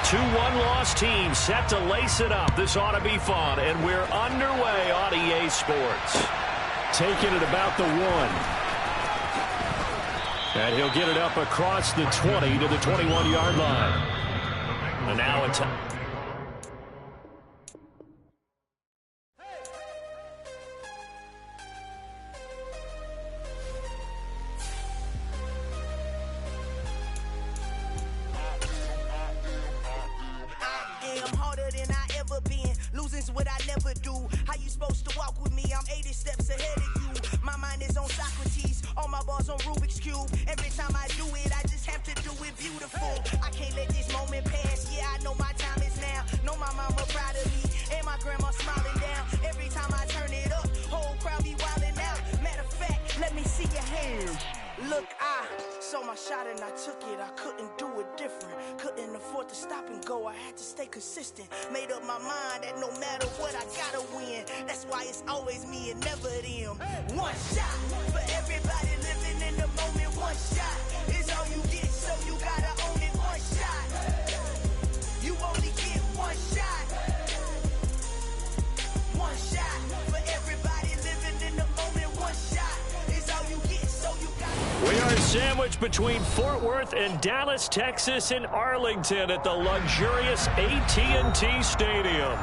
Two one-loss teams set to lace it up. This ought to be fun, and we're underway on EA Sports. Taking it about the 1. And he'll get it up across the 20 to the 21-yard line. And now it's... Losing's what I never do. How you supposed to walk with me? I'm 80 steps ahead of you. My mind is on Socrates, all my balls on Rubik's Cube. Every time I do it, I just have to do it beautiful. I can't let this moment pass. Yeah, I know my time is now. Know my mama proud of me, and my grandma smiling down. Every time I turn it up, whole crowd be wilding out. Matter of fact, let me see your hands. Look, I saw my shot and I took it. I couldn't do it different. Couldn't afford to stop and go. I had to stay consistent. Made up my mind that no matter what, I gotta win. That's why it's always me and never them. One shot for everybody living in the moment. One shot is all you get, so you gotta own it. One shot. You only get one shot. One shot for everybody living in the moment. One shot is all you get, so you gotta. We are sandwiched between Fort Worth and Dallas, Texas, and Arlington at the luxurious AT&T Stadium.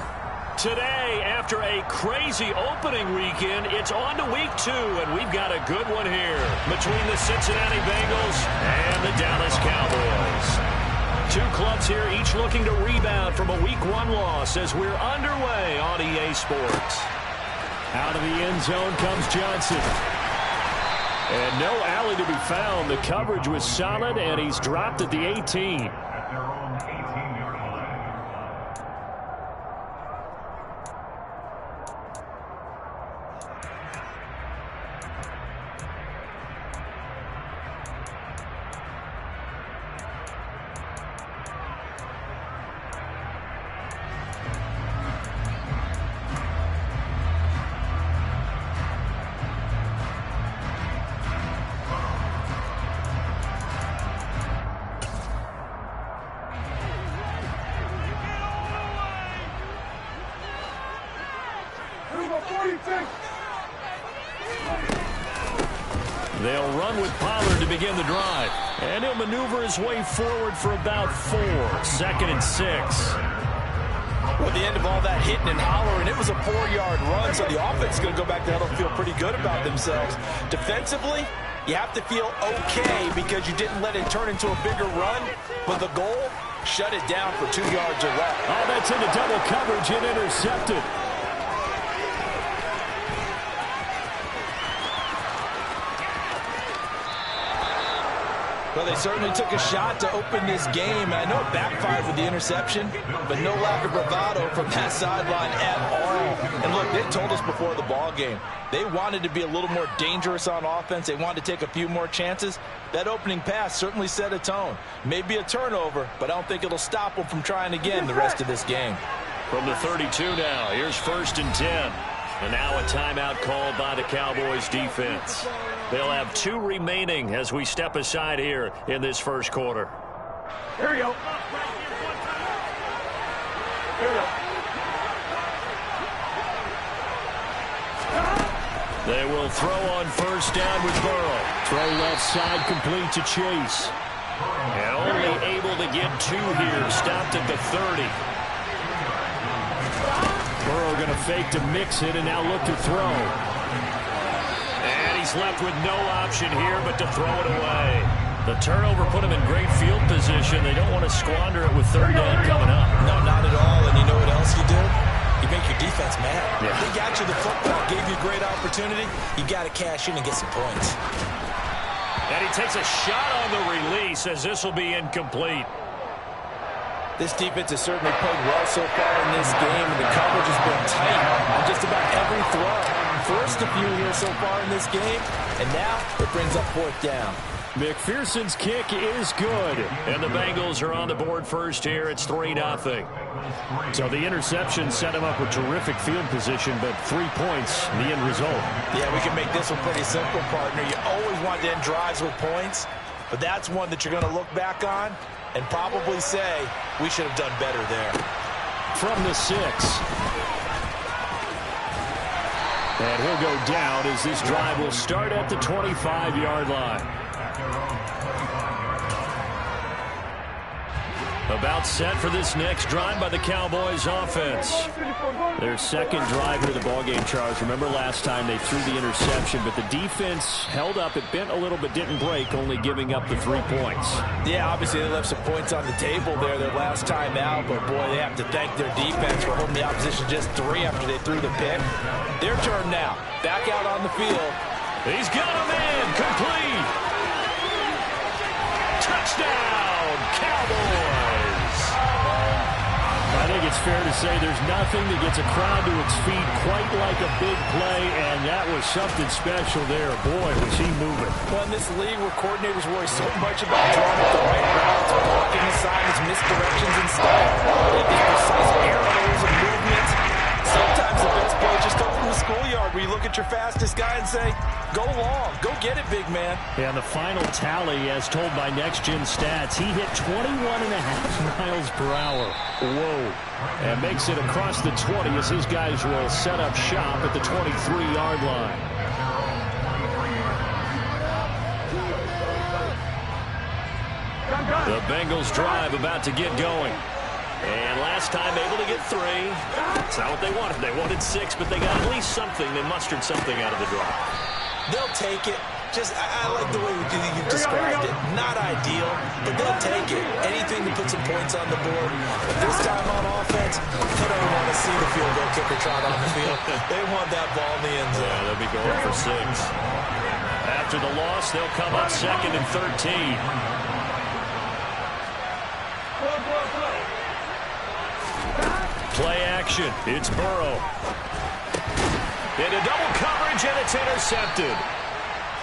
Today, after a crazy opening weekend, it's on to week 2, and we've got a good one here between the Cincinnati Bengals and the Dallas Cowboys. Two clubs here, each looking to rebound from a week 1 loss as we're underway on EA Sports. Out of the end zone comes Johnson. And no alley to be found. The coverage was solid, and he's dropped at the 18. They'll run with Pollard to begin the drive. And he'll maneuver his way forward for about 4. 2nd and 6. Well, at the end of all that hitting and hollering, it was a 4-yard run, so the offense is going to go back there and feel pretty good about themselves. Defensively, you have to feel okay because you didn't let it turn into a bigger run. But the goal, shut it down for 2 yards or less. Oh, that's into double coverage and intercepted. Well, they certainly took a shot to open this game. I know it backfired with the interception, but no lack of bravado from that sideline at all. And look, they told us before the ball game, they wanted to be a little more dangerous on offense. They wanted to take a few more chances. That opening pass certainly set a tone. Maybe a turnover, but I don't think it'll stop them from trying again the rest of this game. From the 32 now, here's 1st and 10. And now a timeout called by the Cowboys defense. They'll have 2 remaining as we step aside here in this first quarter. Here we go. Here we go. They will throw on 1st down with Burrow. Throw left side complete to Chase. And only able to get 2 here. Stopped at the 30. Burrow going to fake to mix it and now look to throw. And he's left with no option here but to throw it away. The turnover put him in great field position. They don't want to squander it with 3rd down coming up. No, not at all. And you know what else you do? You make your defense mad. Yeah. They got you the football, gave you a great opportunity. You got to cash in and get some points. And he takes a shot on the release as this will be incomplete. This defense has certainly played well so far in this game, and the coverage has been tight on just about every throw. Forced a few here so far in this game, and now it brings up 4th down. McPherson's kick is good, and the Bengals are on the board first here. It's 3-0. So the interception set him up with terrific field position, but 3 points, the end result. Yeah, we can make this one pretty simple, partner. You always want to end drives with points, but that's one that you're going to look back on and probably say we should have done better there. From the 6. And he'll go down as this drive will start at the 25-yard line. About set for this next drive by the Cowboys offense. Their second drive into the ballgame, Charles. Remember last time they threw the interception, but the defense held up. It bent a little but didn't break, only giving up the 3 points. Yeah, obviously they left some points on the table there their last time out, but boy, they have to thank their defense for holding the opposition just 3 after they threw the pick. Their turn now. Back out on the field. He's got a man complete. Touchdown, Cowboys. I think it's fair to say there's nothing that gets a crowd to its feet quite like a big play, and that was something special there. Boy, was he moving. Well, in this league where coordinators worry so much about drawing up the right routes, blocking assignments, misdirections, and stuff, they have these precise arrows and movements. Sometimes the best play just comes from the schoolyard where you look at your fastest guy and say, go long, go get it, big man. Yeah, the final tally, as told by Next Gen Stats, he hit 21.5 miles per hour. Whoa. And makes it across the 20 as his guys will set up shop at the 23-yard line. The Bengals drive about to get going. And last time able to get 3. That's not what they wanted. They wanted 6, but they got at least something. They mustered something out of the drive. They'll take it. I like the way you've described it. Not ideal, but they'll take it. Anything to put some points on the board. But this time on offense, they don't want to see the field goal kicker trot on the field. They want that ball in the end zone. Yeah, they'll be going for 6. After the loss, they'll come up 2nd and 13. Play action. It's Burrow. Into double coverage, and it's intercepted.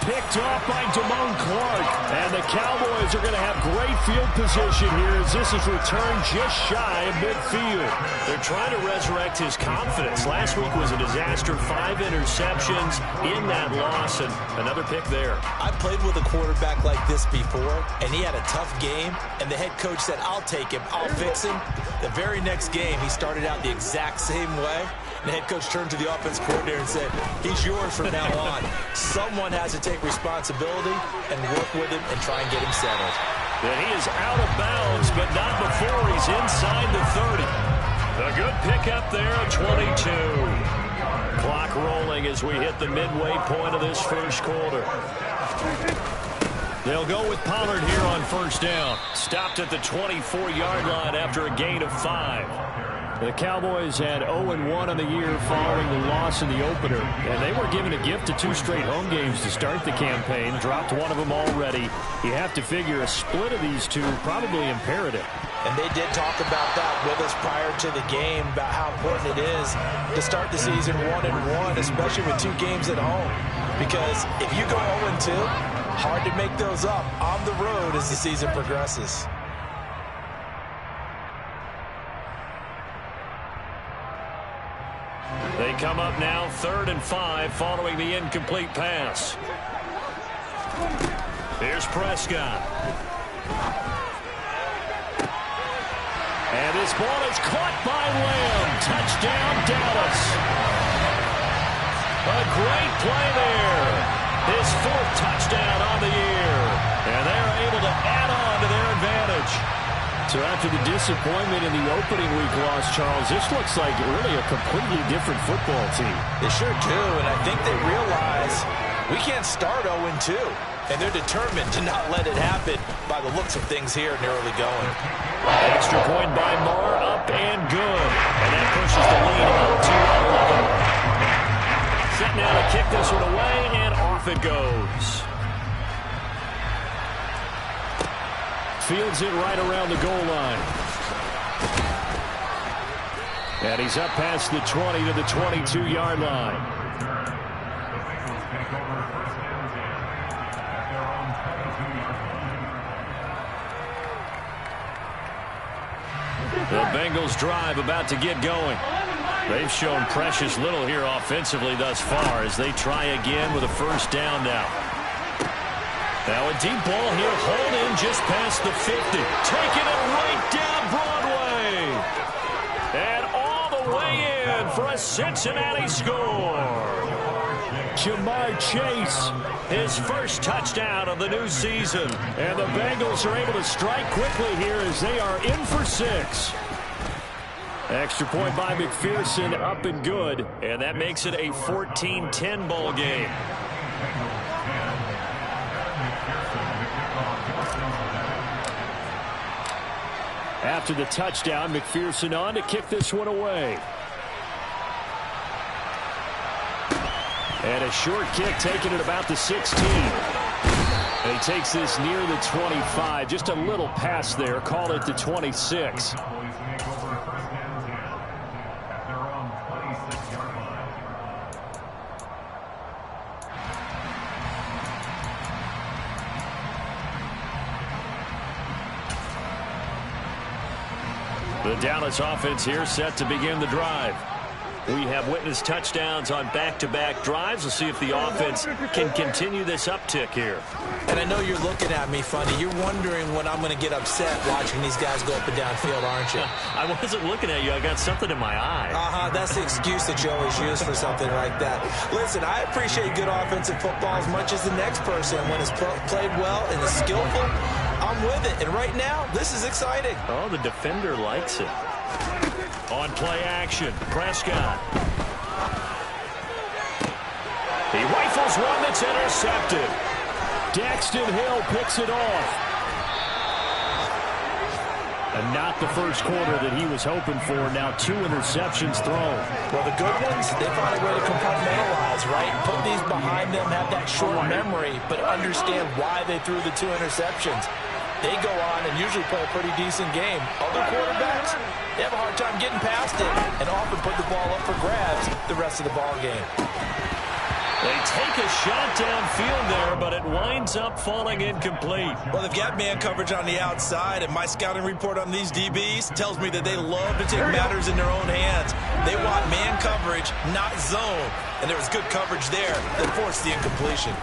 Picked off by Damone Clark. And the Cowboys are going to have great field position here as this is returned just shy of midfield. They're trying to resurrect his confidence. Last week was a disaster. 5 interceptions in that loss, and another pick there. I've played with a quarterback like this before, and he had a tough game, and the head coach said, I'll take him, I'll fix him. The very next game, he started out the exact same way. The head coach turned to the offense coordinator and said, he's yours from now on. Someone has to take responsibility and work with him and try and get him settled. And he is out of bounds, but not before he's inside the 30. A good pickup there at 22. Clock rolling as we hit the midway point of this first quarter. They'll go with Pollard here on first down. Stopped at the 24-yard line after a gain of 5. The Cowboys had 0-1 on the year following the loss in the opener. And they were given a gift of 2 straight home games to start the campaign. Dropped one of them already. You have to figure a split of these 2 probably imperative. And they did talk about that with us prior to the game, about how important it is to start the season 1-1, especially with 2 games at home. Because if you go 0-2, hard to make those up on the road as the season progresses. They come up now 3rd and 5 following the incomplete pass. Here's Prescott. And this ball is caught by Lamb. Touchdown, Dallas. A great play there. His 4th touchdown on the year. And they're able to add on to their advantage. So after the disappointment in the opening week loss, Charles, this looks like really a completely different football team. They sure do, and I think they realize we can't start 0-2. And they're determined to not let it happen by the looks of things here in the early going. Extra point by Moore, up and good. And that pushes the lead up to 11. Set now to kick this one away, and off it goes. Fields it right around the goal line. And he's up past the 20 to the 22-yard line. The Bengals drive about to get going. They've shown precious little here offensively thus far as they try again with a first down now. Now a deep ball here, hauled in just past the 50. Taking it right down Broadway. And all the way in for a Cincinnati score. Jamar Chase, his first touchdown of the new season. And the Bengals are able to strike quickly here as they are in for 6. Extra point by McPherson, up and good. And that makes it a 14-10 ball game. After the touchdown, McPherson on to kick this one away. And a short kick taken at about the 16. And he takes this near the 25. Just a little pass there. Call it the 26. The Dallas offense here set to begin the drive. We have witnessed touchdowns on back-to-back drives. We'll see if the offense can continue this uptick here. And I know you're looking at me funny. You're wondering when I'm going to get upset watching these guys go up and down field, aren't you? I wasn't looking at you. I got something in my eye. That's the excuse that you always use for something like that. Listen, I appreciate good offensive football as much as the next person. When it's played well and is skillful, I'm with it. And right now, this is exciting. Oh, the defender likes it. On play action, Prescott. He rifles one that's intercepted. Daxton Hill picks it off. And not the first quarter that he was hoping for. Now 2 interceptions thrown. Well, the good ones, they find a way to compartmentalize, right? Put these behind them, have that short memory, but understand why they threw the 2 interceptions. They go on and usually play a pretty decent game. Other quarterbacks, they have a hard time getting past it and often put the ball up for grabs the rest of the ball game. They take a shot downfield there, but it winds up falling incomplete. Well, they've got man coverage on the outside, and my scouting report on these DBs tells me that they love to take matters in their own hands. They want man coverage, not zone. And there was good coverage there that forced the incompletion.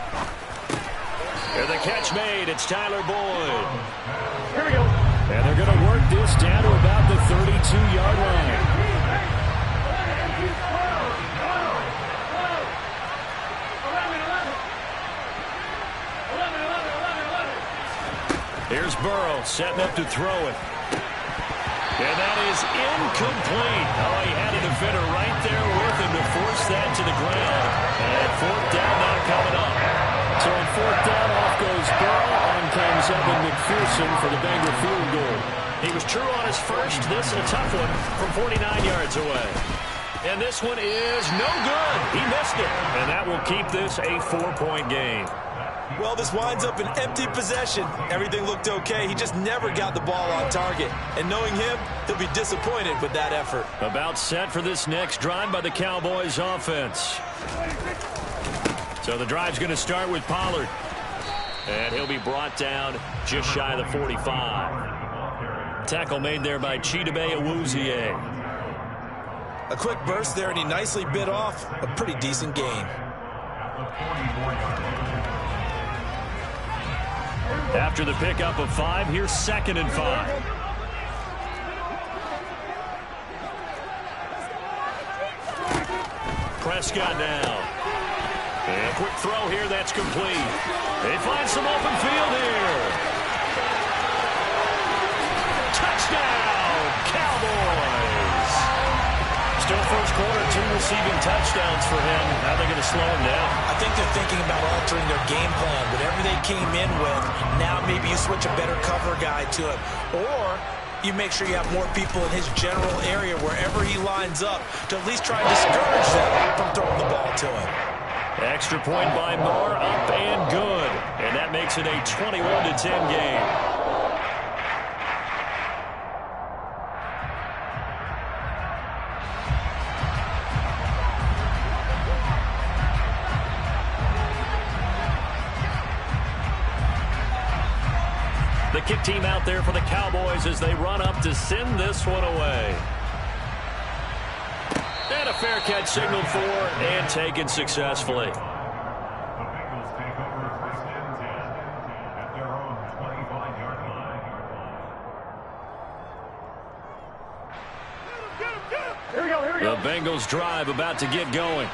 Here's the catch made. It's Tyler Boyd. Here we go. And they're going to work this down to about the 32-yard line. Here's Burrow setting up to throw it. And that is incomplete. Oh, he had a defender right there with him to force that to the ground. And 4th down now coming up. So on 4th down, off goes Burrow. On comes Evan McPherson for the Bengal field goal. He was true on his first. This is a tough one from 49 yards away. And this one is no good. He missed it. And that will keep this a 4-point game. Well, this winds up an empty possession. Everything looked okay. He just never got the ball on target. And knowing him, he'll be disappointed with that effort. About set for this next drive by the Cowboys offense. So the drive's going to start with Pollard. And he'll be brought down just shy of the 45. Tackle made there by Chidobe Awuzie. A quick burst there, and he nicely bit off a pretty decent gain. After the pickup of 5, here's 2nd and 5. Prescott now. And a quick throw here, that's complete. They find some open field here. Touchdown, Cowboys. Still first quarter, 2 receiving touchdowns for him. How are they going to slow him down? I think they're thinking about altering their game plan. Whatever they came in with, now maybe you switch a better cover guy to it. Or you make sure you have more people in his general area wherever he lines up to at least try and discourage them from throwing the ball to him. Extra point by Moore, up and good. And that makes it a 21-10 game. The kick team out there for the Cowboys as they run up to send this one away. And a fair catch signaled for and taken successfully. Bengals drive about to get going.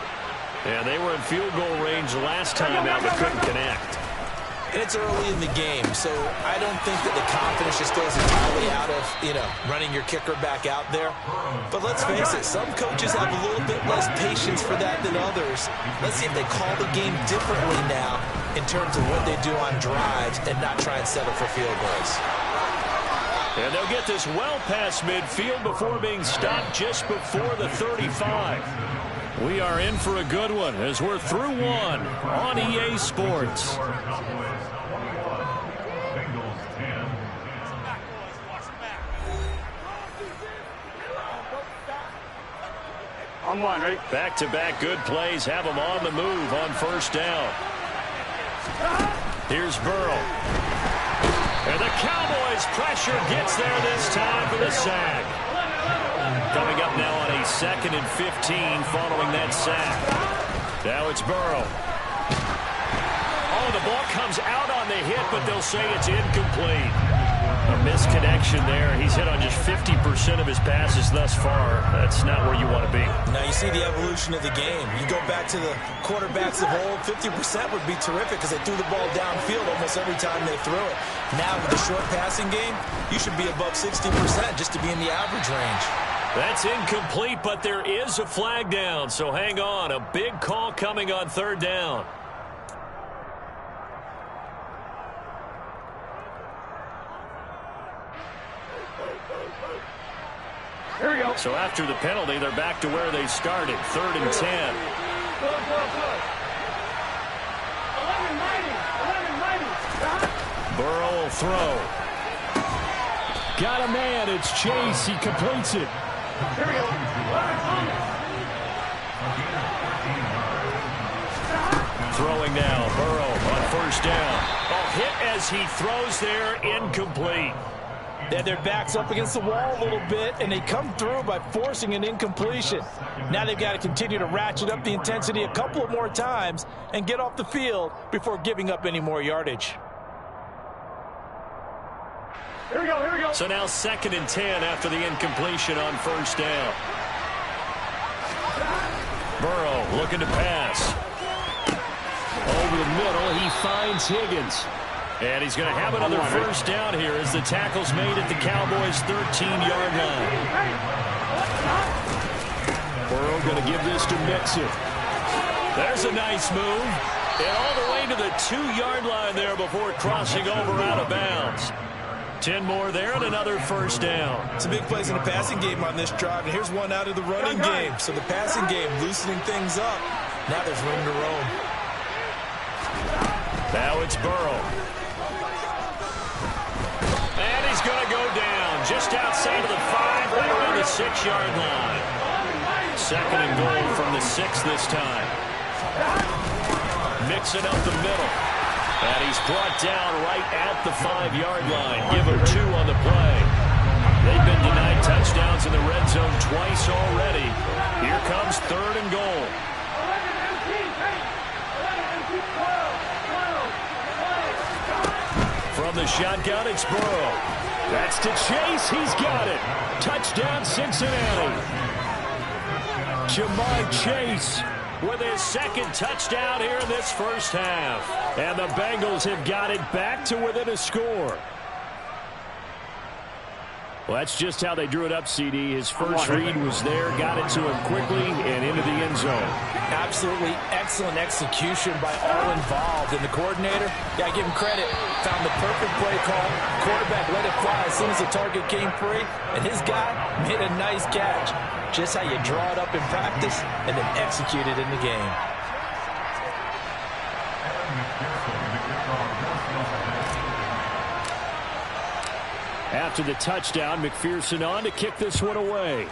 And they were in field goal range last time out, but couldn't connect. And it's early in the game, so I don't think that the confidence just goes entirely out of, running your kicker back out there. But let's face it, some coaches have a little bit less patience for that than others. Let's see if they call the game differently now in terms of what they do on drives and not try and settle for field goals. And they'll get this well past midfield before being stopped just before the 35. We are in for a good one as we're through one on EA Sports. On one, right? Back-to-back good plays have them on the move on first down. Here's Burrow. And the Cowboys pressure gets there this time for the sack. Coming up now on a 2nd and 15 following that sack. Now it's Burrow. Oh, the ball comes out on the hit, but they'll say it's incomplete. A misconnection there. He's hit on just 50% of his passes thus far. That's not where you want to be. Now you see the evolution of the game. You go back to the quarterbacks of old, 50% would be terrific because they threw the ball downfield almost every time they threw it. Now with the short passing game, you should be above 60% just to be in the average range. That's incomplete, but there is a flag down, so hang on. A big call coming on 3rd down. Here we go. So after the penalty, they're back to where they started, 3rd and 10. Burrow will throw. Got a man. It's Chase. He completes it. Here we go. Throwing now. Burrow on first down. Oh, hit as he throws there. Incomplete. They had their backs up against the wall a little bit, and they come through by forcing an incompletion. Now they've got to continue to ratchet up the intensity a couple of more times and get off the field before giving up any more yardage. Here we go, here we go. So now 2nd and 10 after the incompletion on first down. Burrow looking to pass. Over the middle, he finds Higgins. And he's going to have another first down here as the tackle's made at the Cowboys' 13-yard line. Burrow going to give this to Mixon. There's a nice move. And all the way to the 2-yard line there before crossing over out of bounds. 10 more there and another first down. Some big plays in the passing game on this drive, and here's one out of the running game. So the passing game loosening things up. Now there's room to roam. Now it's Burrow. And he's going to go down just outside of the 5, right around the 6-yard line. 2nd and goal from the 6 this time. Mixing up the middle. And he's brought down right at the 5-yard line. Give him 2 on the play. They've been denied touchdowns in the red zone twice already. Here comes 3rd and goal. From the shotgun, it's Burrow. That's to Chase. He's got it. Touchdown, Cincinnati. Jamar Chase with his 2nd touchdown here in this first half. And the Bengals have got it back to within a score. Well, that's just how they drew it up, CD. His first read was there, got it to him quickly, and into the end zone. Absolutely excellent execution by all involved. And the coordinator, got to give him credit, found the perfect play call. Quarterback let it fly as soon as the target came free, and his guy made a nice catch. Just how you draw it up in practice and then execute it in the game. After the touchdown, McPherson on to kick this one away.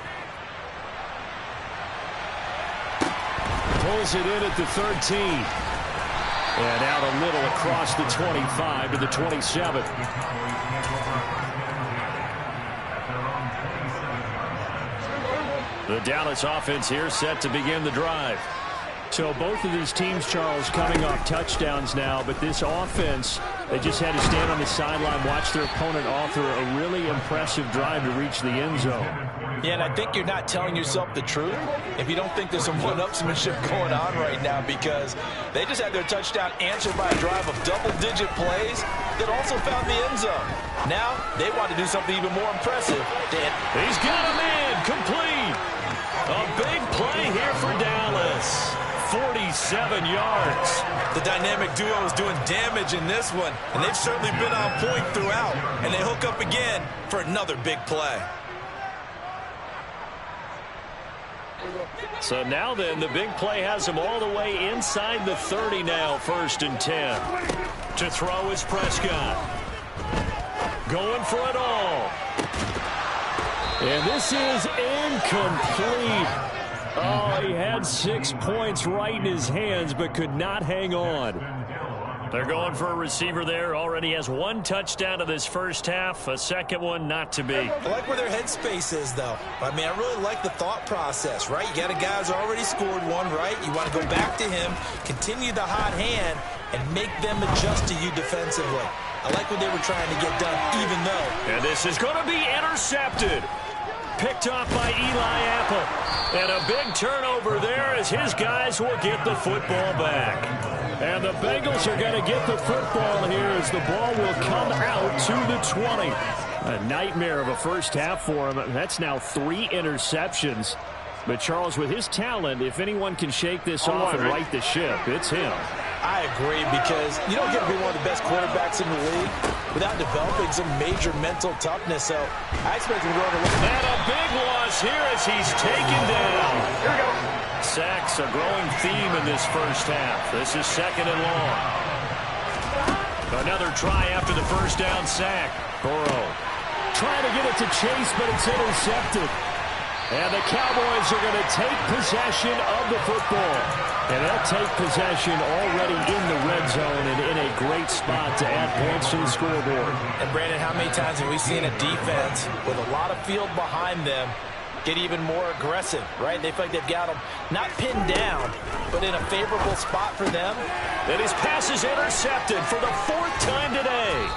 Pulls it in at the 13. And out a little across the 25 to the 27. The Dallas offense here set to begin the drive. So both of these teams, Charles, coming off touchdowns now, but this offense, they just had to stand on the sideline, watch their opponent author a really impressive drive to reach the end zone. Yeah, and I think you're not telling yourself the truth if you don't think there's some one-upsmanship going on right now, because they just had their touchdown answered by a drive of double-digit plays that also found the end zone. Now they want to do something even more impressive. He's got a man complete. A big play here for Dallas. 47 yards. The dynamic duo is doing damage in this one, and they've certainly been on point throughout. And they hook up again for another big play. So now then, the big play has him all the way inside the 30 now, 1st and 10. To throw is Prescott. Going for it all. And this is incomplete. Oh, he had 6 points right in his hands, but could not hang on. They're going for a receiver there. Already has 1 touchdown in this first half. A second one not to be. I like where their headspace is, though. I mean, I really like the thought process, right? You got a guy who's already scored one, right? You want to go back to him, continue the hot hand, and make them adjust to you defensively. I like what they were trying to get done, even though. And this is going to be intercepted. Picked off by Eli Apple. And a big turnover there as his guys will get the football back. And the Bengals are going to get the football here as the ball will come out to the 20. A nightmare of a first half for him. That's now 3 interceptions. But Charles, with his talent, if anyone can shake this off and right the ship, it's him. I agree, because you don't get to be one of the best quarterbacks in the league without developing some major mental toughness. So I expect him to go on the line. And a big loss here as he's taken down. Here we go. Sacks a growing theme in this first half. This is 2nd and long. Another try after the first down sack. Burrow trying to get it to Chase, but it's intercepted. And the Cowboys are going to take possession of the football. And they'll take possession already in the red zone and in a great spot to add points to the scoreboard. And Brandon, how many times have we seen a defense with a lot of field behind them get even more aggressive, right? They feel like they've got them not pinned down, but in a favorable spot for them. And his pass is intercepted for the 4th time today.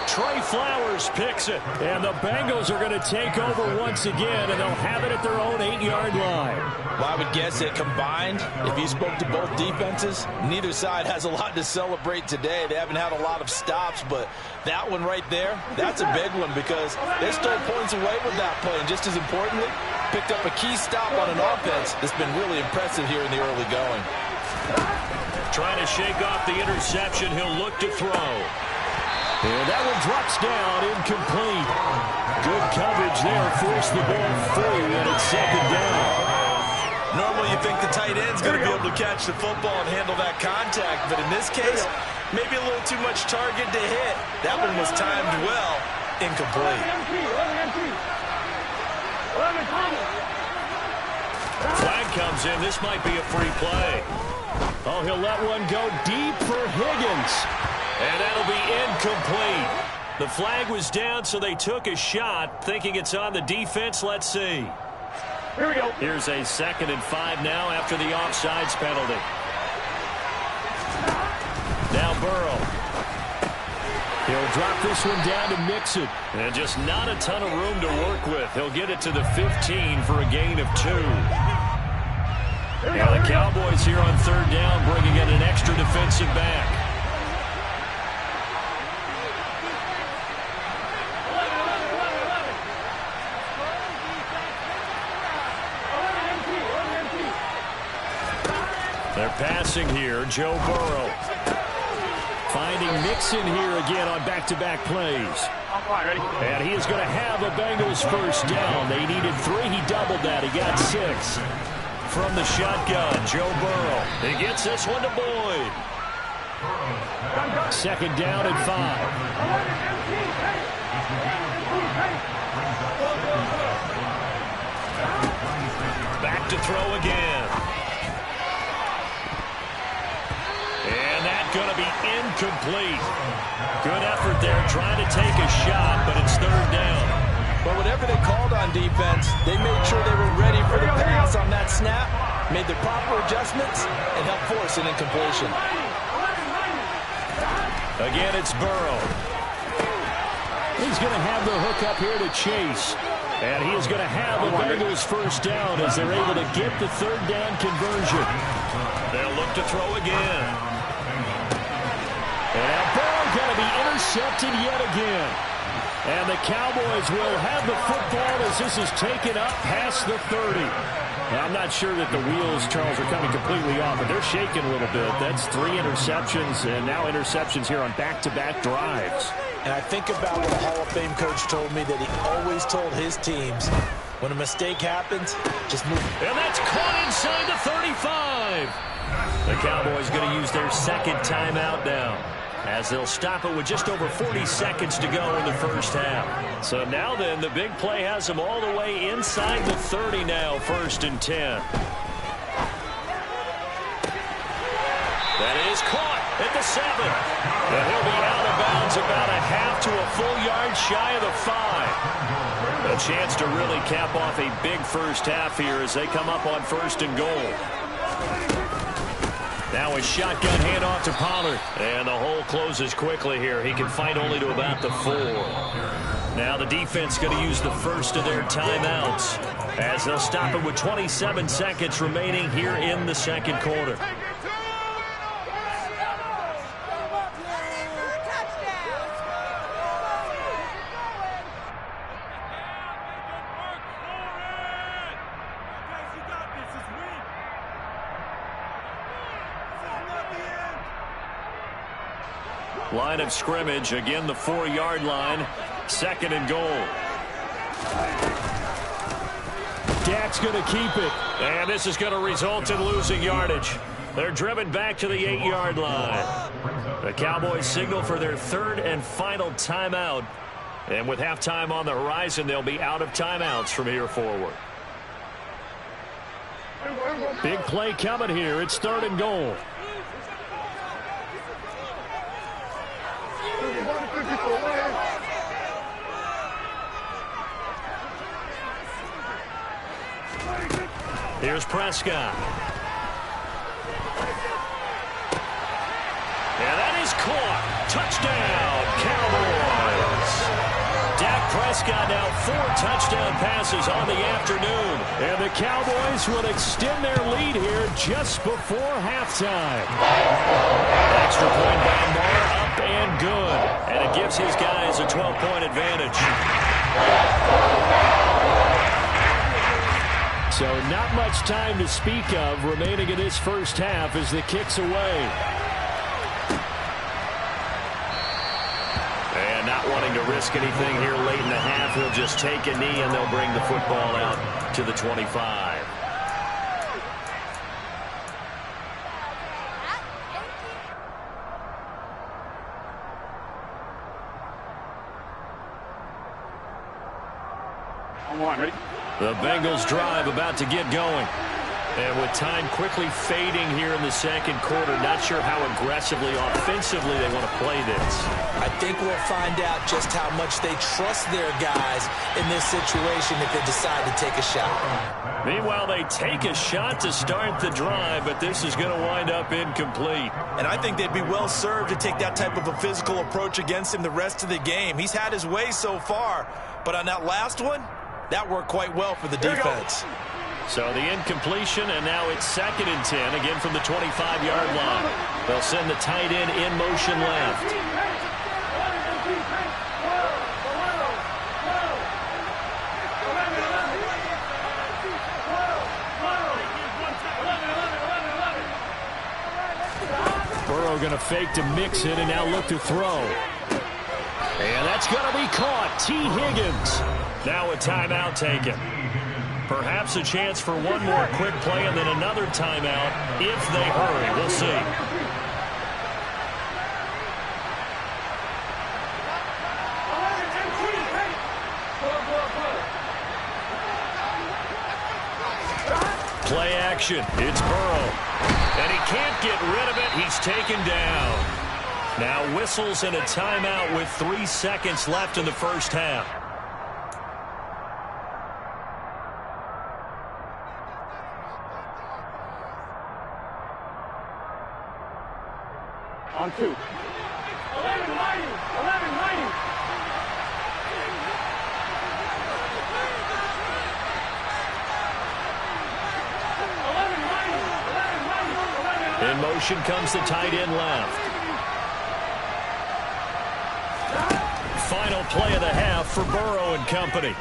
Trey Flowers picks it. And the Bengals are going to take over once again, and they'll have it at their own 8-yard line. Well, I would guess that combined, if you spoke to both defenses, neither side has a lot to celebrate today. They haven't had a lot of stops, but that one right there, that's a big one, because they stole points away with that play. And just as importantly, picked up a key stop on an offense that's been really impressive here in the early going. Trying to shake off the interception. He'll look to throw. And that one drops down, incomplete. Good coverage there, forced the ball free, and it's 2nd down. Normally you think the tight end's going to be able to catch the football and handle that contact, but in this case, maybe a little too much target to hit. That one was timed well, incomplete. Flag comes in. This might be a free play. Oh, he'll let one go deep for Higgins. And that'll be incomplete. The flag was down, so they took a shot, thinking it's on the defense. Let's see. Here we go. Here's a 2nd and 5 now after the offsides penalty. Now Burrow. He'll drop this one down to Mixon. And just not a ton of room to work with. He'll get it to the 15 for a gain of 2. Now the Cowboys here on 3rd down, bringing in an extra defensive back. They're passing here. Joe Burrow finding Mixon here again on back-to-back plays. Ready? And he is going to have a Bengals first down. They needed 3. He doubled that. He got 6. From the shotgun, Joe Burrow. He gets this one to Boyd. 2nd down and 5. Back to throw again. And that's going to be incomplete. Good effort there, trying to take a shot, but it's 3rd down. But whatever they called on defense, they made sure they were ready for the pass on that snap. made the proper adjustments, and helped force an incompletion. Again, it's Burrow. He's going to have the hook up here to Chase. And he is going to have the Bengals first down as they're able to get the third down conversion. They'll look to throw again. And now Burrow going to be intercepted yet again. And the Cowboys will have the football as this is taken up past the 30. Now, I'm not sure that the wheels, Charles, are coming completely off, but they're shaking a little bit. That's 3 interceptions, and now interceptions here on back-to-back drives. And I think about what a Hall of Fame coach told me that he always told his teams, when a mistake happens, just move. And that's caught inside the 35. The Cowboys going to use their second timeout now, as they'll stop it with just over 40 seconds to go in the first half. So now then, the big play has them all the way inside the 30 now, 1st and 10. That is caught at the 7. And he'll be out of bounds about a half to a full yard shy of the 5. A chance to really cap off a big first half here as they come up on 1st and goal. Now a shotgun handoff to Pollard. And the hole closes quickly here. He can fight only to about the 4. Now the defense going to use the first of their timeouts as they'll stop it with 27 seconds remaining here in the second quarter. Line of scrimmage, again the 4-yard line, 2nd and goal. Dak's going to keep it, and this is going to result in losing yardage. They're driven back to the 8-yard line. The Cowboys signal for their 3rd and final timeout, and with halftime on the horizon, they'll be out of timeouts from here forward. Big play coming here. It's 3rd and goal. Here's Prescott. And that is caught. Touchdown, Cowboys. Dak Prescott now 4 touchdown passes on the afternoon. And the Cowboys will extend their lead here just before halftime. Extra point by Marr, up and good. And it gives his guys a 12-point advantage. So not much time to speak of remaining in this first half as the kick's away. And not wanting to risk anything here late in the half, he'll just take a knee and they'll bring the football out to the 25. Ready? The Bengals drive about to get going. And with time quickly fading here in the second quarter, not sure how aggressively, offensively they want to play this. I think we'll find out just how much they trust their guys in this situation if they decide to take a shot. Meanwhile, they take a shot to start the drive, but this is going to wind up incomplete. And I think they'd be well served to take that type of a physical approach against him the rest of the game. He's had his way so far, but on that last one, that worked quite well for the defense. So the incompletion, and now it's 2nd and 10, again from the 25-yard line. They'll send the tight end in motion left. Burrow going to fake to mix it and now look to throw. And that's going to be caught. T. Higgins. Now a timeout taken. Perhaps a chance for one more quick play and then another timeout if they hurry. We'll see. Play action. It's Burrow. And he can't get rid of it. He's taken down. Now whistles and a timeout with 3 seconds left in the first half. On 2. 11 mighty. 11 mighty. In motion comes the tight end left. Final play of the half for Burrow and company.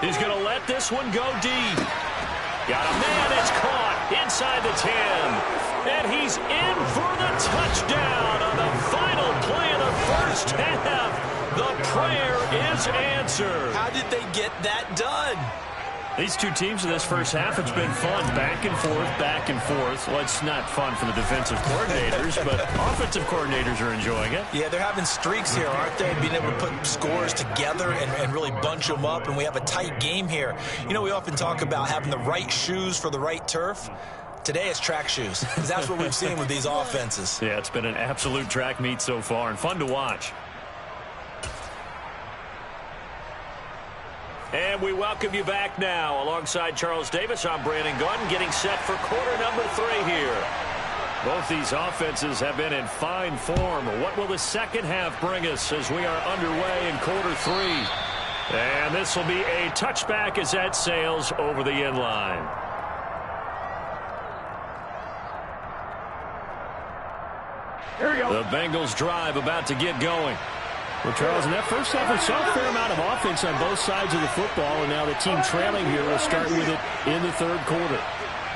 He's going to let this one go deep. Got a man, it's caught inside the 10. And he's in for the touchdown on the final play of the first half. The prayer is answered. How did they get that done? These two teams in this first half, it's been fun. Back and forth, back and forth. Well, it's not fun for the defensive coordinators, but offensive coordinators are enjoying it. Yeah, they're having streaks here, aren't they? Being able to put scores together and really bunch them up, and we have a tight game here. You know, we often talk about having the right shoes for the right turf. Today it's track shoes, because that's what we've seen with these offenses. Yeah, it's been an absolute track meet so far, and fun to watch. And we welcome you back now. Alongside Charles Davis, I'm Brandon Gordon, getting set for quarter number 3 here. Both these offenses have been in fine form. What will the second half bring us as we are underway in quarter 3? And this will be a touchback as that sails over the end line. Here we go. The Bengals drive about to get going. Well, Charles, in that first half, we saw a fair amount of offense on both sides of the football, and now the team trailing here will start with it in the third quarter.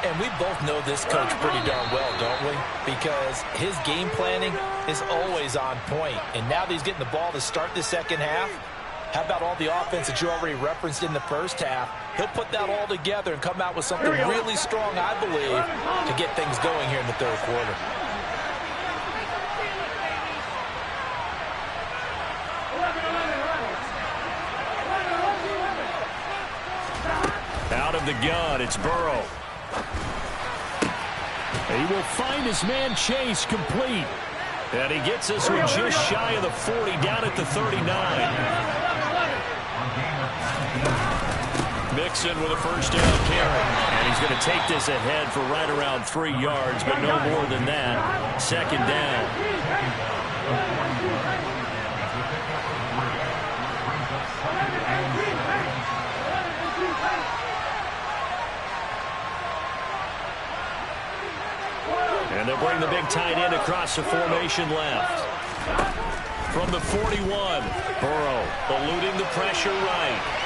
And we both know this coach pretty darn well, don't we? Because his game planning is always on point. And now that he's getting the ball to start the second half, how about all the offense that you already referenced in the first half? He'll put that all together and come out with something really strong, I believe, to get things going here in the third quarter. Out of the gun, it's Burrow. He will find his man Chase complete. And he gets this one just shy of the 40, down at the 39. Mixon with a first down carry. And he's going to take this ahead for right around 3 yards, but no more than that. Second down. And they'll bring the big tight end across the formation left. From the 41, Burrow eluding the pressure right.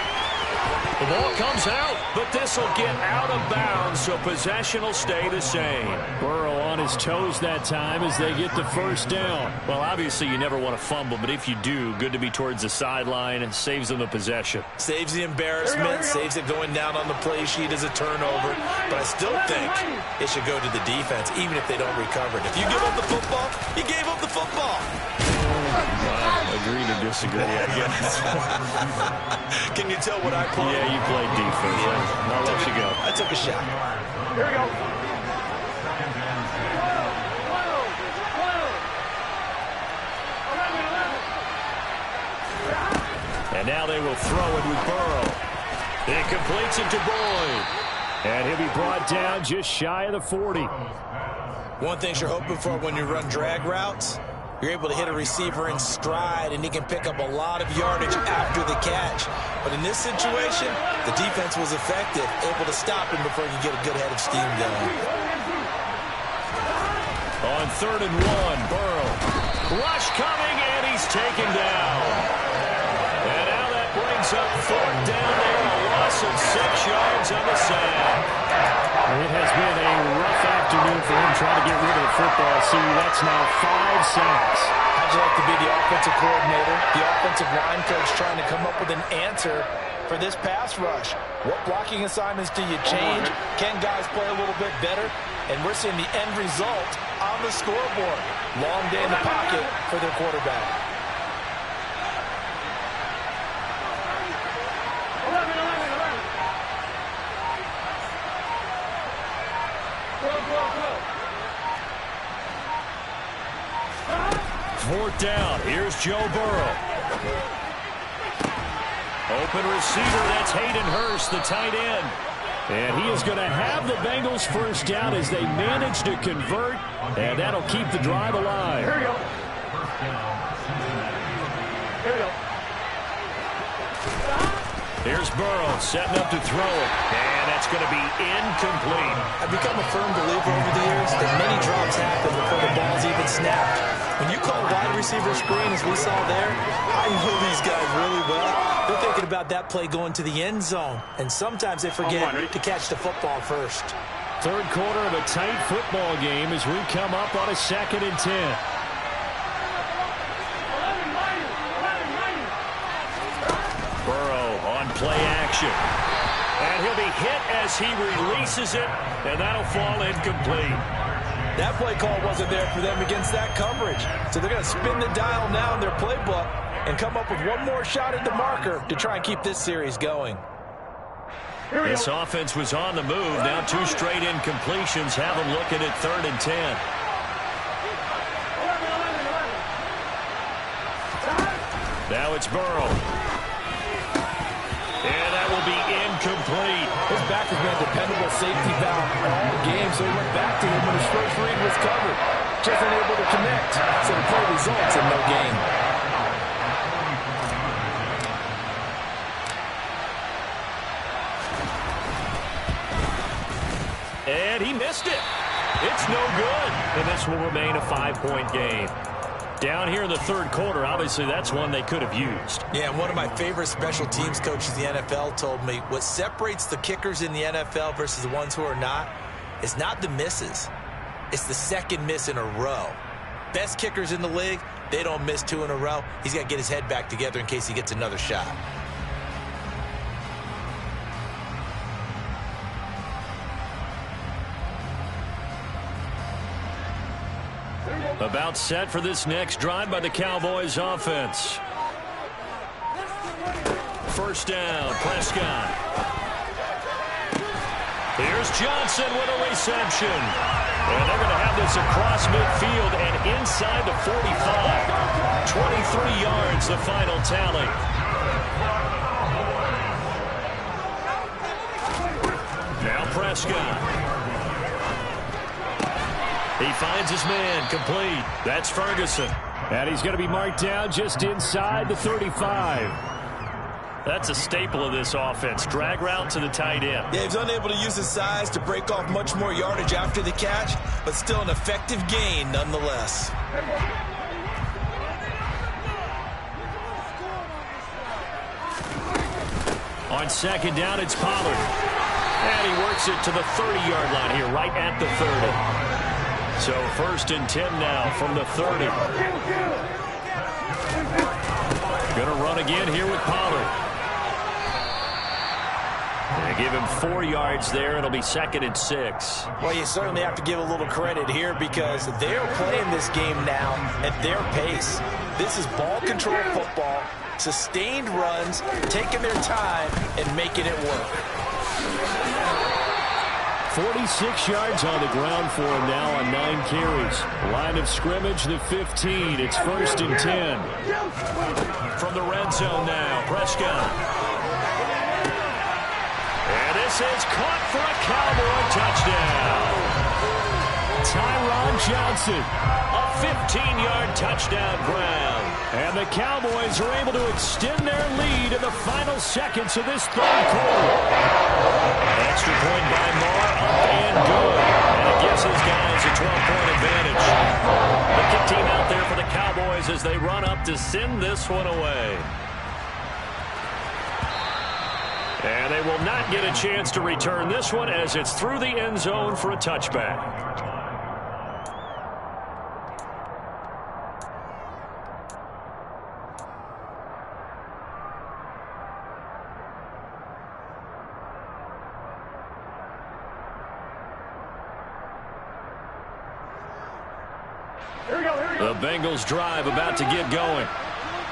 The ball comes out, but this will get out of bounds, so possession will stay the same. Burrow on his toes that time as they get the first down. Well, obviously you never want to fumble, but if you do, good to be towards the sideline and saves them the possession. Saves the embarrassment, saves it going down on the play sheet as a turnover. But I still think it should go to the defense, even if they don't recover it. If you give up the football, you gave up the football. Agree to disagree, I guess. Can you tell what I played? Yeah, you played defense. I'll let you go. I took a shot. Here we go. And now they will throw it with Burrow. It completes it to Boyd. And he'll be brought down just shy of the 40. One thing you're hoping for when you run drag routes, you're able to hit a receiver in stride, and he can pick up a lot of yardage after the catch. But in this situation, the defense was effective, able to stop him before you get a good head of steam going. On 3rd and 1, Burrow. Rush coming, and he's taken down. And now that brings up 4th down there, a loss of 6 yards on the sack. It has been a rough afternoon for him trying to get rid of the football. See, that's now 5 sacks. How'd you like to be the offensive coordinator, the offensive line coach trying to come up with an answer for this pass rush? What blocking assignments do you change? Can guys play a little bit better? And we're seeing the end result on the scoreboard. Long day in the pocket for their quarterback. Fourth down. Here's Joe Burrow. Open receiver. That's Hayden Hurst, the tight end. And he is going to have the Bengals first down as they manage to convert, and that'll keep the drive alive. Here we go. Here we go. Here's Burrow setting up to throw it, and that's going to be incomplete. I've become a firm believer over the years that many drops happen before the ball's even snapped. When you call wide receiver screen, as we saw there, I know these guys really well. They're thinking about that play going to the end zone, and sometimes they forget to catch the football first. Third quarter of a tight football game as we come up on a 2nd and 10. Burrow on play action. And he'll be hit as he releases it, and that'll fall incomplete. That play call wasn't there for them against that coverage. So they're going to spin the dial now in their playbook and come up with one more shot at the marker to try and keep this series going. This offense was on the move. Now 2 straight incompletions have them looking at 3rd and 10. Now it's Burrow. And that will be incomplete. His back has been a dependable safety valve all game, so he went back to him when his first read was covered. Just unable to connect, so the play results in no gain. And he missed it. It's no good. And this will remain a 5-point game. Down here in the 3rd quarter, obviously that's one they could have used. Yeah, and one of my favorite special teams coaches in the NFL told me what separates the kickers in the NFL versus the ones who are not is not the misses. It's the second miss in a row. Best kickers in the league, they don't miss 2 in a row. He's got to get his head back together in case he gets another shot. About set for this next drive by the Cowboys offense. First down, Prescott. Here's Johnson with a reception. And they're going to have this across midfield and inside the 45. 23 yards, the final tally. Now Prescott. He finds his man, complete. That's Ferguson. And he's going to be marked down just inside the 35. That's a staple of this offense. Drag route to the tight end. Yeah, he's unable to use his size to break off much more yardage after the catch, but still an effective gain nonetheless. On 2nd down, it's Pollard. And he works it to the 30-yard line here, right at the 30. So 1st and 10 now from the 30. Going to run again here with Pollard. They give him 4 yards there. It'll be 2nd and 6. Well, you certainly have to give a little credit here because they're playing this game now at their pace. This is ball control football, sustained runs, taking their time and making it work. 46 yards on the ground for him now on 9 carries. Line of scrimmage, the 15. It's 1st and 10. From the red zone now, Prescott. And this is caught for a Cowboy touchdown. Tyron Johnson, a 15-yard touchdown grab. And the Cowboys are able to extend their lead in the final seconds of this 3rd quarter. Extra point by Moore, up and good. And it gives his guys a 12-point advantage. The kick team out there for the Cowboys as they run up to send this one away. And they will not get a chance to return this one as it's through the end zone for a touchback. The Bengals drive about to get going.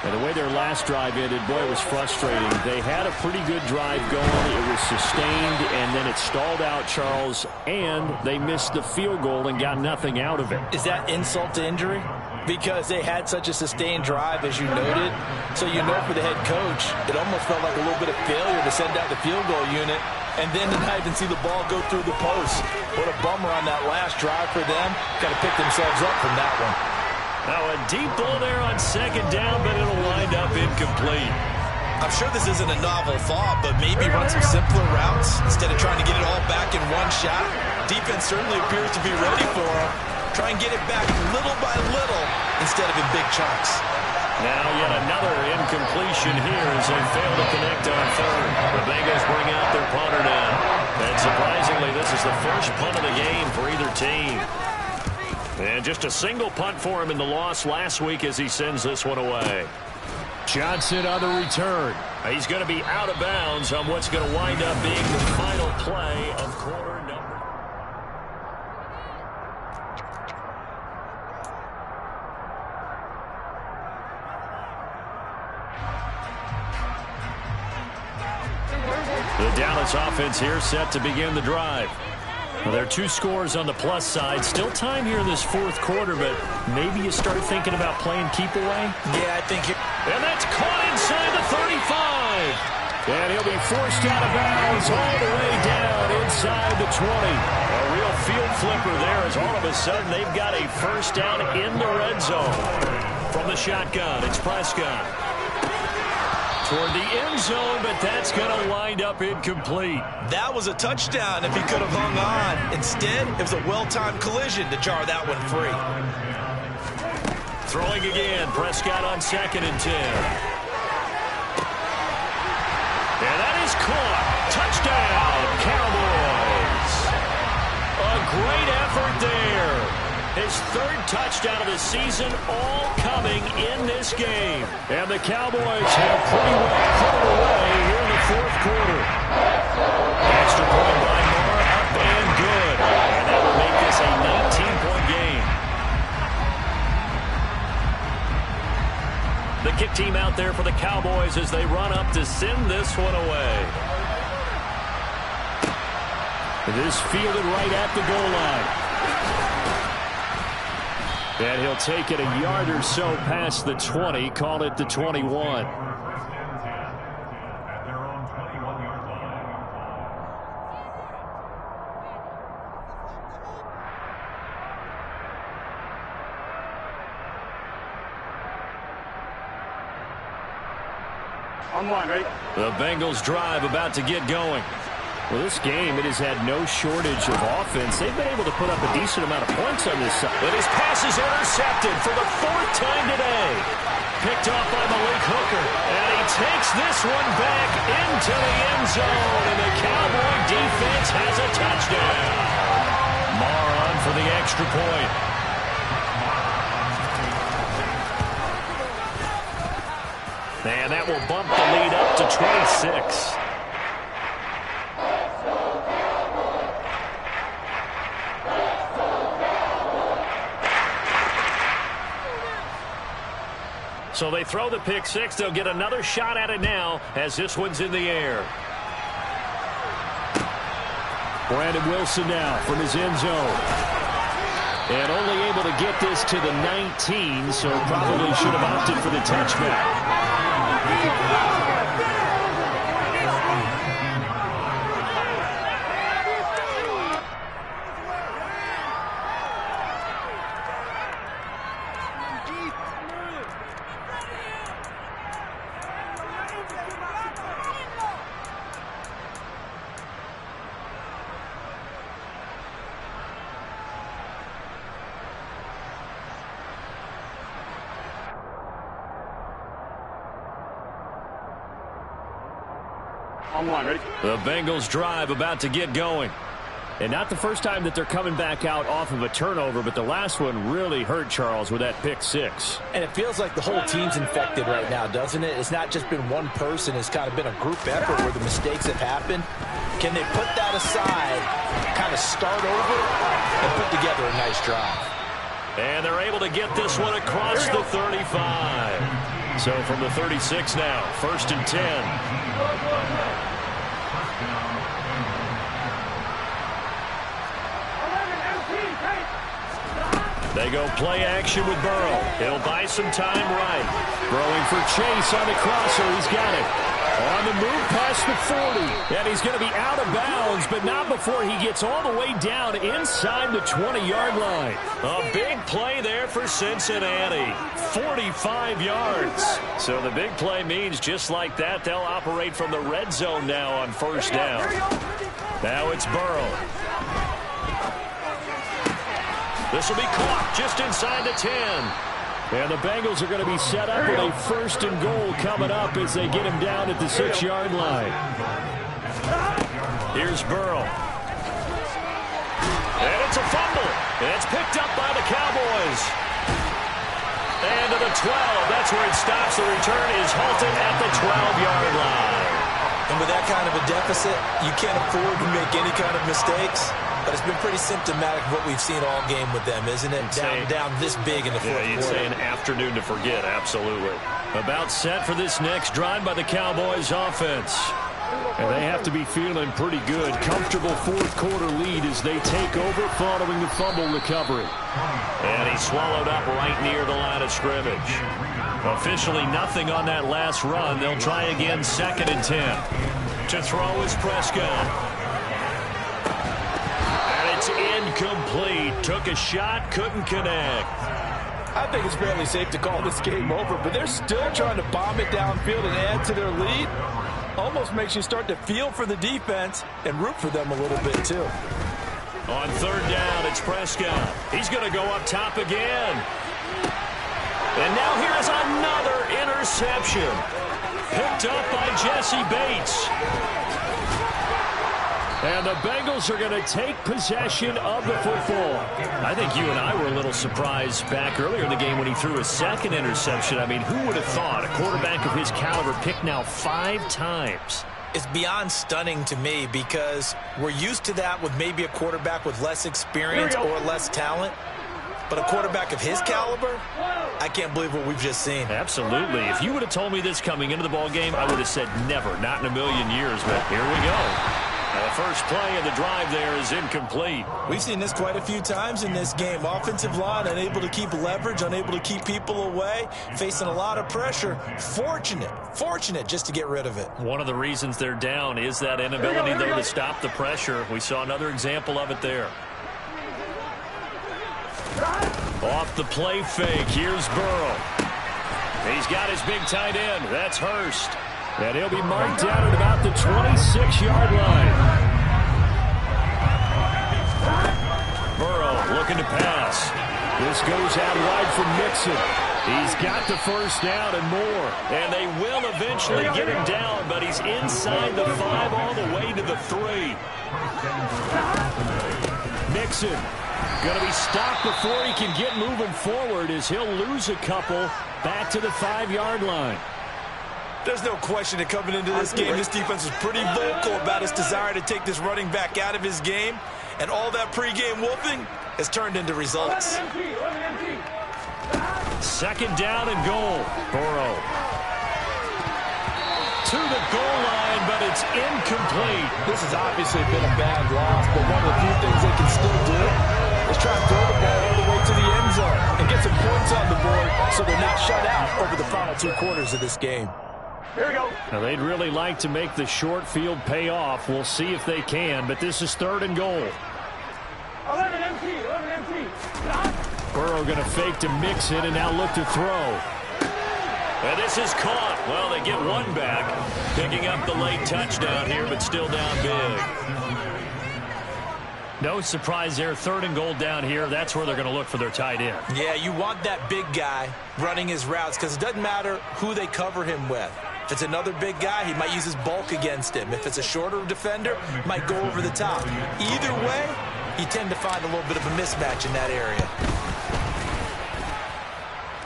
And the way their last drive ended, boy, it was frustrating. They had a pretty good drive going. It was sustained, and then it stalled out, Charles, and they missed the field goal and got nothing out of it. Is that insult to injury? Because they had such a sustained drive, as you noted. So you know for the head coach, it almost felt like a little bit of failure to send out the field goal unit and then to not even see the ball go through the post. What a bummer on that last drive for them. Got to pick themselves up from that one. Now a deep ball there on second down, but it'll wind up incomplete. I'm sure this isn't a novel thought, but maybe run some simpler routes instead of trying to get it all back in one shot. Defense certainly appears to be ready for them. Try and get it back little by little instead of in big chunks. Now yet another incompletion here as they fail to connect on third. The Bengals bring out their punter now. And surprisingly, this is the first punt of the game for either team. And just a single punt for him in the loss last week as he sends this one away. Johnson on the return. He's going to be out of bounds on what's going to wind up being the final play of quarter number. The Dallas offense here set to begin the drive. Well, there are two scores on the plus side. Still time here in this fourth quarter, but maybe you start thinking about playing keep away? Yeah, I think and that's caught inside the 35. And he'll be forced out of bounds all the way down inside the 20. A real field flipper there as all of a sudden they've got a first down in the red zone. From the shotgun, it's Prescott. Toward the end zone, but that's going to wind up incomplete. That was a touchdown if he could have hung on. Instead, it was a well-timed collision to jar that one free. Throwing again, Prescott on 2nd and 10. And that is caught. Touchdown, Cowboys. A great effort there. His third touchdown of the season, all coming in this game. And the Cowboys have pretty well put it away here in the fourth quarter. Extra point by Moore, up and good. And that will make this a 19-point game. The kick team out there for the Cowboys as they run up to send this one away. It is fielded right at the goal line. And he'll take it a yard or so past the 20, call it the 21. On one, right? The Bengals drive about to get going. Well, this game, it has had no shortage of offense. They've been able to put up a decent amount of points on this side. But his pass is intercepted for the 4th time today. Picked off by Malik Hooker. And he takes this one back into the end zone. And the Cowboy defense has a touchdown. Moore on for the extra point. And that will bump the lead up to 26. So they throw the pick six. They'll get another shot at it now as this one's in the air. Brandon Wilson now from his end zone. And only able to get this to the 19, so probably should have opted for the touchback. On one, ready? The Bengals drive about to get going. And not the first time that they're coming back out off of a turnover, but the last one really hurt Charles with that pick six. And it feels like the whole team's infected right now, doesn't it? It's not just been one person. It's kind of been a group effort where the mistakes have happened. Can they put that aside, kind of start over, and put together a nice drive? And they're able to get this one across the 35. So from the 36 now, 1st and 10. They go play action with Burrow. He'll buy some time right. Throwing for Chase on the crosser. He's got it. On the move past the 40. And he's going to be out of bounds, but not before he gets all the way down inside the 20-yard line. A big play there for Cincinnati. 45 yards. So the big play means just like that, they'll operate from the red zone now on first down. Now it's Burrow. This will be caught just inside the 10. And the Bengals are going to be set up with a first and goal coming up as they get him down at the 6-yard line. Here's Burrow. And it's a fumble. And it's picked up by the Cowboys. And to the 12. That's where it stops. The return is halted at the 12-yard line. And with that kind of a deficit, you can't afford to make any kind of mistakes. But it's been pretty symptomatic of what we've seen all game with them, isn't it? Down this big in the fourth quarter. You'd say an afternoon to forget, absolutely. About set for this next drive by the Cowboys offense. And they have to be feeling pretty good. Comfortable fourth quarter lead as they take over following the fumble recovery. And he swallowed up right near the line of scrimmage. Officially nothing on that last run. They'll try again 2nd and 10. To throw is Prescott. It's incomplete. Took a shot, couldn't connect. I think it's fairly safe to call this game over, but they're still trying to bomb it downfield and add to their lead. Almost makes you start to feel for the defense and root for them a little bit, too. On 3rd down, it's Prescott. He's going to go up top again. And now here's another interception. Picked up by Jesse Bates. And the Bengals are going to take possession of the football. I think you and I were a little surprised back earlier in the game when he threw his 2nd interception. I mean, who would have thought a quarterback of his caliber picked now 5 times? It's beyond stunning to me because we're used to that with maybe a quarterback with less experience or less talent. But a quarterback of his caliber, I can't believe what we've just seen. Absolutely. If you would have told me this coming into the ball game, I would have said never, not in a million years. But here we go. The first play of the drive there is incomplete. We've seen this quite a few times in this game. Offensive line unable to keep leverage, unable to keep people away, facing a lot of pressure. Fortunate just to get rid of it. One of the reasons they're down is that inability, though, to stop the pressure. We saw another example of it there. Off the play fake, here's Burrow. He's got his big tight end. That's Hurst. And he'll be marked down at about the 26-yard line. Burrow looking to pass. This goes out wide from Mixon. He's got the first down and more. And they will eventually get him down, but he's inside the 5 all the way to the 3. Mixon going to be stopped before he can get moving forward as he'll lose a couple back to the 5-yard line. There's no question that coming into this game, this defense was pretty vocal about its desire to take this running back out of his game. And all that pregame wolfing has turned into results. 2nd down and goal. Burrow. To the goal line, but it's incomplete. This has obviously been a bad loss, but one of the few things they can still do is try to throw the ball all the way to the end zone and get some points on the board so they're not shut out over the final 2 quarters of this game. Here we go. Now, they'd really like to make the short field pay off. We'll see if they can, but this is 3rd and goal. 11 empty. Burrow going to fake to Mixon and now look to throw. And this is caught. Well, they get one back, picking up the late touchdown here, but still down big. No surprise there. 3rd and goal down here. That's where they're going to look for their tight end. Yeah, you want that big guy running his routes because it doesn't matter who they cover him with. If it's another big guy, he might use his bulk against him. If it's a shorter defender, he might go over the top. Either way, you tend to find a little bit of a mismatch in that area.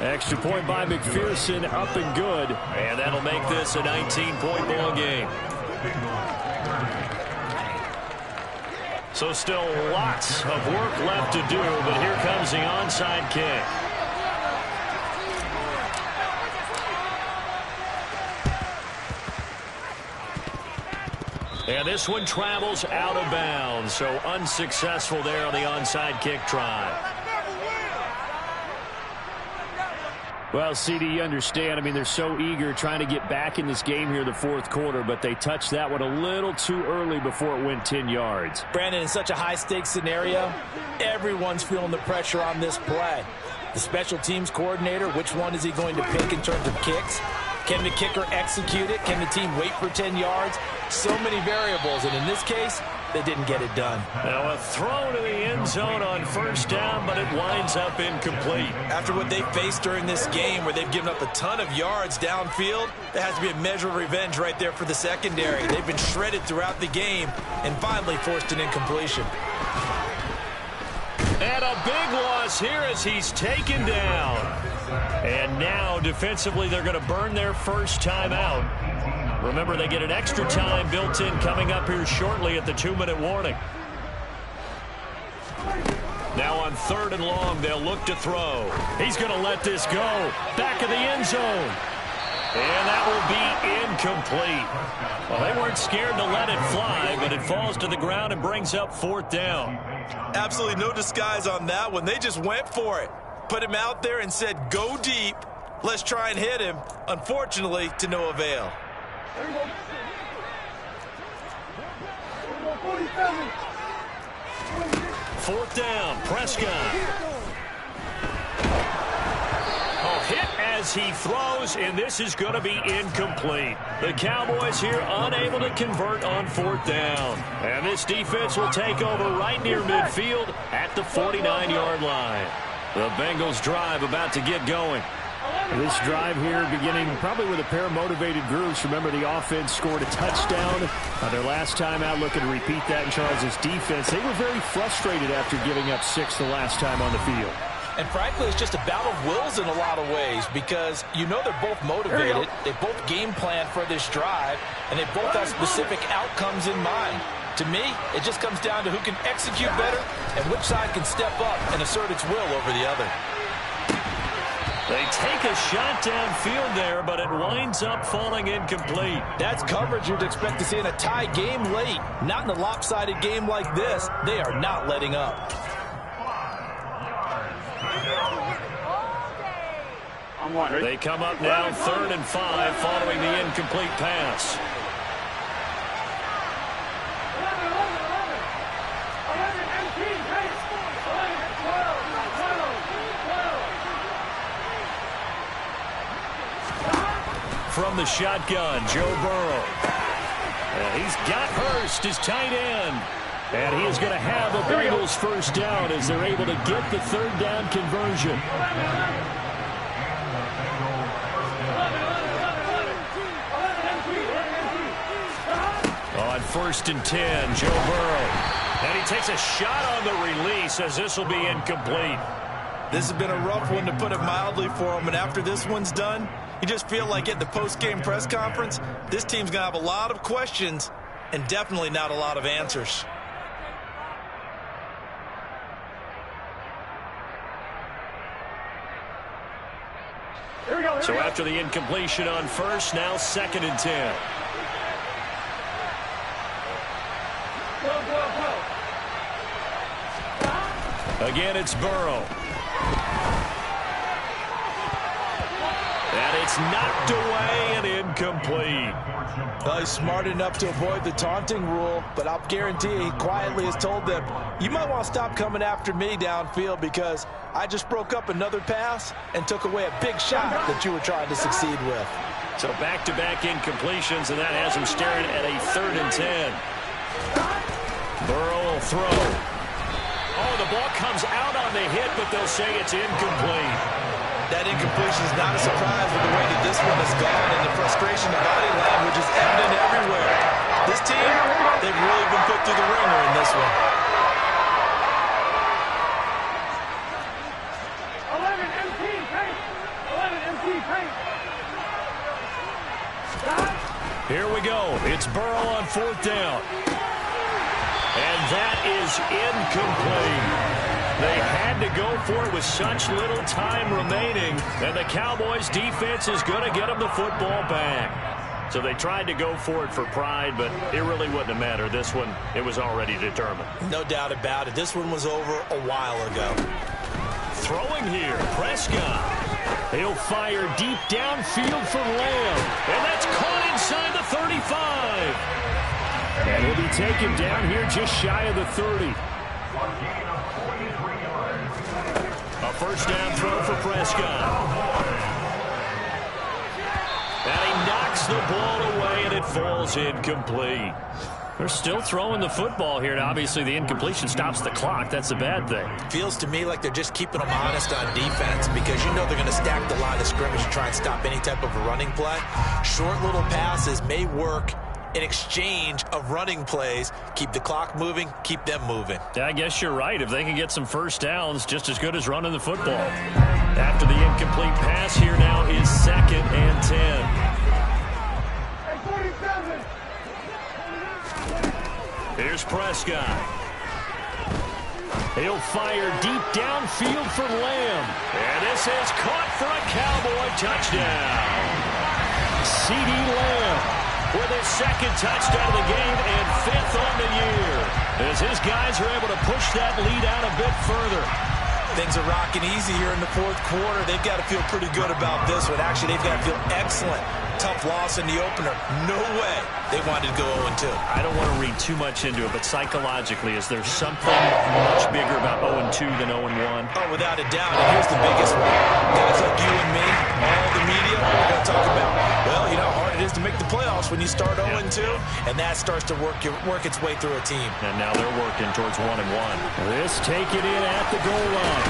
Extra point by McPherson, up and good. And that'll make this a 19-point ball game. So still lots of work left to do, but here comes the onside kick. And this one travels out of bounds, so unsuccessful there on the onside kick try. Well, CD, you understand. I mean, they're so eager trying to get back in this game here the fourth quarter, but they touched that one a little too early before it went 10 yards. Brandon, in such a high-stakes scenario, everyone's feeling the pressure on this play. The special teams coordinator, which one is he going to pick in terms of kicks? Can the kicker execute it? Can the team wait for 10 yards? So many variables, and in this case, they didn't get it done. Now a throw to the end zone on first down, but it winds up incomplete. After what they faced during this game where they've given up a ton of yards downfield, there has to be a measure of revenge right there for the secondary. They've been shredded throughout the game and finally forced an incompletion. And a big loss here as he's taken down. And now defensively they're going to burn their first time out. Remember, they get an extra time built in coming up here shortly at the 2-minute warning. Now on 3rd and long, they'll look to throw. He's going to let this go. Back of the end zone. And that will be incomplete. Well, they weren't scared to let it fly, but it falls to the ground and brings up 4th down. Absolutely no disguise on that one. They just went for it. Put him out there and said, go deep. Let's try and hit him. Unfortunately, to no avail. 4th down, Prescott. Hit as he throws, and this is going to be incomplete. The Cowboys here unable to convert on 4th down. And this defense will take over right near midfield at the 49-yard line. The Bengals drive about to get going. This drive here beginning probably with a pair of motivated groups. Remember, the offense scored a touchdown. Their last time out looking to repeat that in Charles' defense. They were very frustrated after giving up 6 the last time on the field. And frankly, it's just a battle of wills in a lot of ways because you know they're both motivated. They both game plan for this drive, and they both have specific outcomes in mind. To me, it just comes down to who can execute better and which side can step up and assert its will over the other. They take a shot downfield there, but it winds up falling incomplete. That's coverage you'd expect to see in a tie game late. Not in a lopsided game like this. They are not letting up. They come up now 3rd and 5 following the incomplete pass. From the shotgun, Joe Burrow. And he's got Hurst, his tight end. And he is going to have a Bengals first down as they're able to get the 3rd down conversion. On 1st and 10, Joe Burrow. And he takes a shot on the release as this will be incomplete. This has been a rough one, to put it mildly, for him. And after this one's done, you just feel like at the post-game press conference, this team's going to have a lot of questions and definitely not a lot of answers. So after the incompletion on 1st, now 2nd and 10. Again, it's Burrow. And it's knocked away and incomplete. Well, he's smart enough to avoid the taunting rule, but I'll guarantee he quietly has told them, you might want to stop coming after me downfield because I just broke up another pass and took away a big shot that you were trying to succeed with. So back-to-back incompletions, and that has him staring at a 3rd and 10. Burrow will throw. Oh, the ball comes out on the hit, but they'll say it's incomplete. That incompletion is not a surprise with the way that this one has gone, and the frustration of body language is evident everywhere. This team, they've really been put through the ringer in this one. 11 MT paint. 11 MT paint. Here we go. It's Burrow on 4th down. And that is incomplete. They had to go for it with such little time remaining, and the Cowboys' defense is going to get them the football back. So they tried to go for it for pride, but it really wouldn't have mattered. This one, it was already determined. No doubt about it. This one was over a while ago. Throwing here, Prescott. He'll fire deep downfield for Lamb. And that's caught inside the 35. And he'll be taken down here just shy of the 30. A first down throw for Prescott. And he knocks the ball away, and it falls incomplete. They're still throwing the football here, and obviously the incompletion stops the clock. That's a bad thing. Feels to me like they're just keeping them honest on defense because you know they're going to stack the line of scrimmage and try and stop any type of a running play. Short little passes may work in exchange of running plays. Keep the clock moving, keep them moving. Yeah, I guess you're right. If they can get some first downs, just as good as running the football. After the incomplete pass, here now is 2nd and 10. Here's Prescott. He'll fire deep downfield for Lamb. And this is caught for a Cowboy touchdown. C.D. Lamb with his 2nd touchdown of the game and 5th on the year. As his guys are able to push that lead out a bit further. Things are rocking easy here in the 4th quarter. They've got to feel pretty good about this one. Actually, they've got to feel excellent. Tough loss in the opener. No way they wanted to go 0-2. I don't want to read too much into it, but psychologically, is there something much bigger about 0-2 than 0-1? Oh, without a doubt. And here's the biggest one. Guys like you and me, all the media, we're going to talk about, well, you know how hard it is to make the playoffs when you start 0-2, and that starts to work its way through a team. And now they're working towards 1-1. This taken in at the goal line.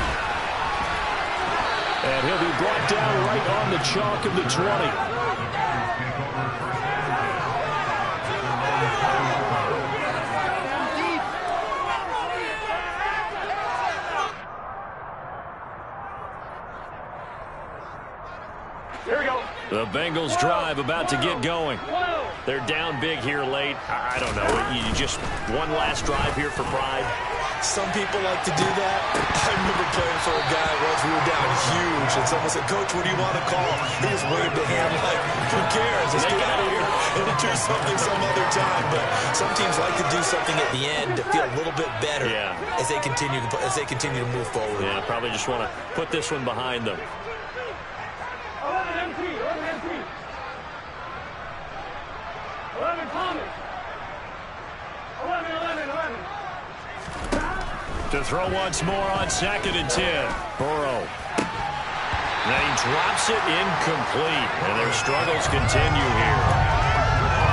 And he'll be brought down right on the chalk of the 20. Here we go. The Bengals drive about to get going. They're down big here late. I don't know. You just one last drive here for pride. Some people like to do that. I remember playing for a guy once. We were down huge, and someone said, "Coach, what do you want to call?" He just waved a hand like, "Who cares? Let's get out of here and do something some other time." But some teams like to do something at the end to feel a little bit better as they continue to move forward. Yeah, probably just want to put this one behind them. 11 empty. 11 Thomas. 11. To throw once more on 2nd and 10. Burrow. Then he drops it incomplete. And their struggles continue here.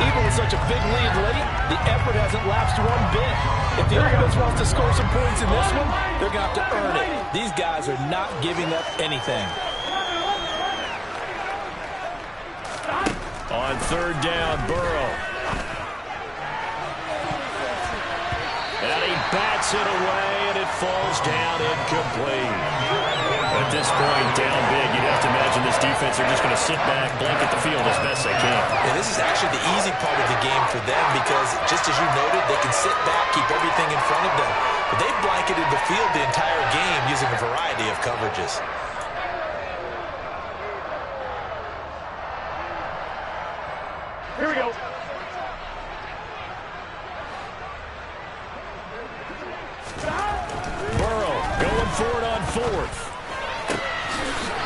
Even with such a big lead late, the effort hasn't lapsed one bit. If the offense wants to score some points in this one, they're going to have to earn it. These guys are not giving up anything. On 3rd down, Burrow. And he bats it away, and it falls down incomplete. At this point, down big, you'd have to imagine this defense are just going to sit back, blanket the field as best they can. Yeah, this is actually the easy part of the game for them because, just as you noted, they can sit back, keep everything in front of them. But they've blanketed the field the entire game using a variety of coverages. Here we go. Burrow going for it on 4th.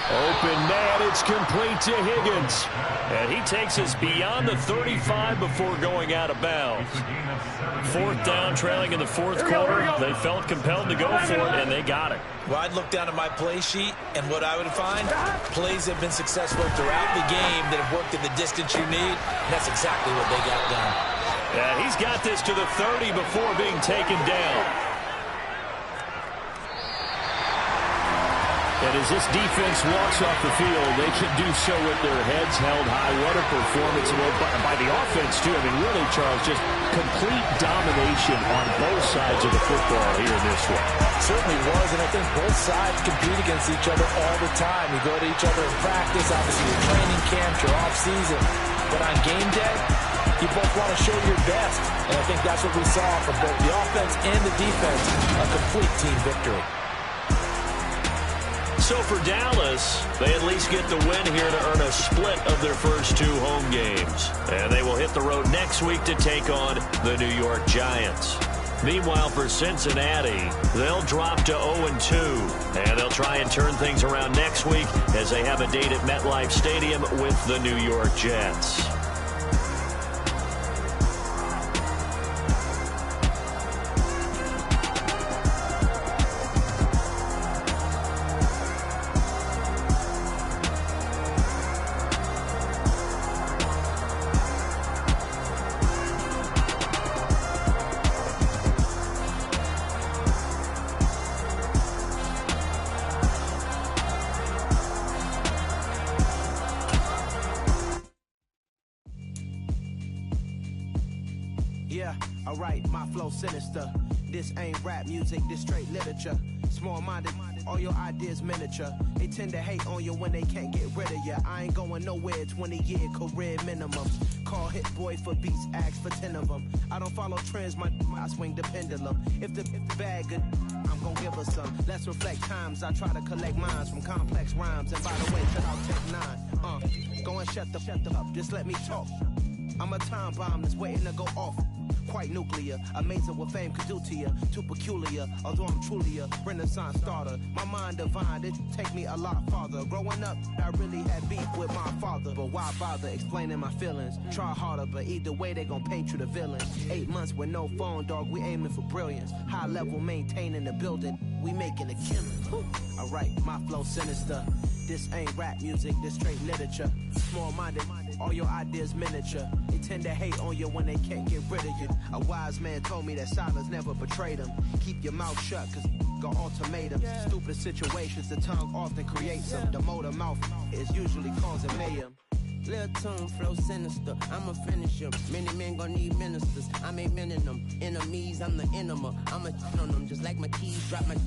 Open man, it's complete to Higgins. And he takes us beyond the 35 before going out of bounds. 4th down, trailing in the 4th quarter. They felt compelled to go for it, and they got it. Well, I'd look down at my play sheet, and what I would find, plays have been successful throughout the game that have worked in the distance you need, and that's exactly what they got done. Yeah, he's got this to the 30 before being taken down. And as this defense walks off the field, they can do so with their heads held high. What a performance by the offense, too. I mean, really, Charles, just complete domination on both sides of the football here in this one. Certainly was, and I think both sides compete against each other all the time. You go to each other in practice, obviously your training camps, your off-season. But on game day, you both want to show your best. And I think that's what we saw from both the offense and the defense, a complete team victory. So for Dallas, they at least get the win here to earn a split of their first 2 home games. And they will hit the road next week to take on the New York Giants. Meanwhile, for Cincinnati, they'll drop to 0-2. And they'll try and turn things around next week as they have a date at MetLife Stadium with the New York Jets. Yeah, alright, my flow sinister. This ain't rap music, this straight literature. Small-minded, all your ideas miniature. They tend to hate on you when they can't get rid of you. I ain't going nowhere, 20-year career minimum. Call Hit Boy for beats, ask for 10 of them. I don't follow trends, I swing the pendulum. If the bag good, I'm gonna give her some. Let's reflect times, I try to collect minds from complex rhymes. And by the way, check out Tech 9. Go and shut the up, just let me talk. I'm a time bomb that's waiting to go off. Quite nuclear, amazing what fame could do to you. Too peculiar, although I'm truly a renaissance starter. My mind divine, it take me a lot farther. Growing up, I really had beef with my father. But why bother explaining my feelings? Try harder, but either way they gon' paint you the villain. 8 months with no phone, dog, we aiming for brilliance. High level maintaining the building, we making a killing. Alright, my flow sinister. This ain't rap music, this straight literature. Small-minded, all your ideas miniature. They tend to hate on you when they can't get rid of you. A wise man told me that silence never betrayed him. Keep your mouth shut, cause got ultimatums. Stupid situations, the tongue often creates them. The motor mouth is usually causing mayhem. Lil' tune, flow sinister, I'm a finisher. Many men gon' need ministers, I'm a men in them. Enemies, I'm the enema. I'm a on them, just like my keys drop my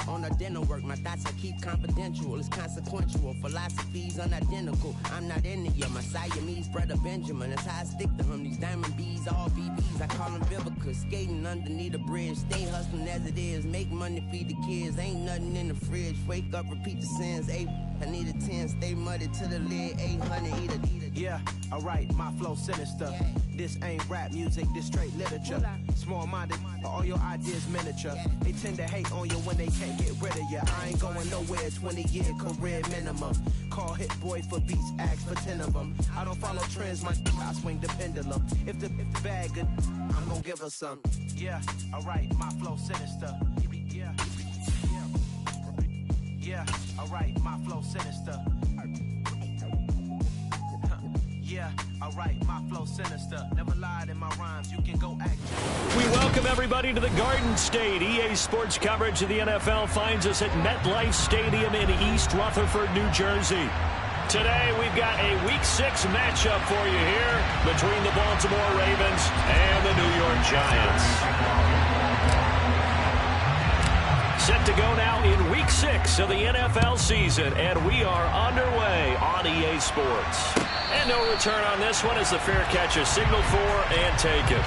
on a dinner work. My thoughts I keep confidential, it's consequential. Philosophies unidentical, I'm not in it yet. My Siamese brother Benjamin, that's how I stick to him. These diamond bees, all BBs, I call them Vivica. Skating underneath the bridge, stay hustling as it is. Make money, feed the kids, ain't nothing in the fridge. Wake up, repeat the sins, I need a 10, stay muddy to the lid, 800, eat a. Yeah, alright, my flow sinister. This ain't rap music, this straight literature. Small-minded, all your ideas miniature. They tend to hate on you when they can't get rid of you. I ain't going nowhere, 20-year career minimum. Call Hit Boy for beats, ask for 10 of them. I don't follow trends, I swing the pendulum. If the bag good, I'm gonna give her some. Yeah, alright, my flow sinister. Yeah, alright, my flow sinister. Yeah, alright, my flow sinister. Never lied in my rhymes, you can go act. We welcome everybody to the Garden State. EA Sports coverage of the NFL finds us at MetLife Stadium in East Rutherford, New Jersey. Today, we've got a Week 6 matchup for you here between the Baltimore Ravens and the New York Giants. Set to go now in Week 6 of the NFL season, and we are underway on EA Sports. And no return on this one as the fair catch is signaled for and taken.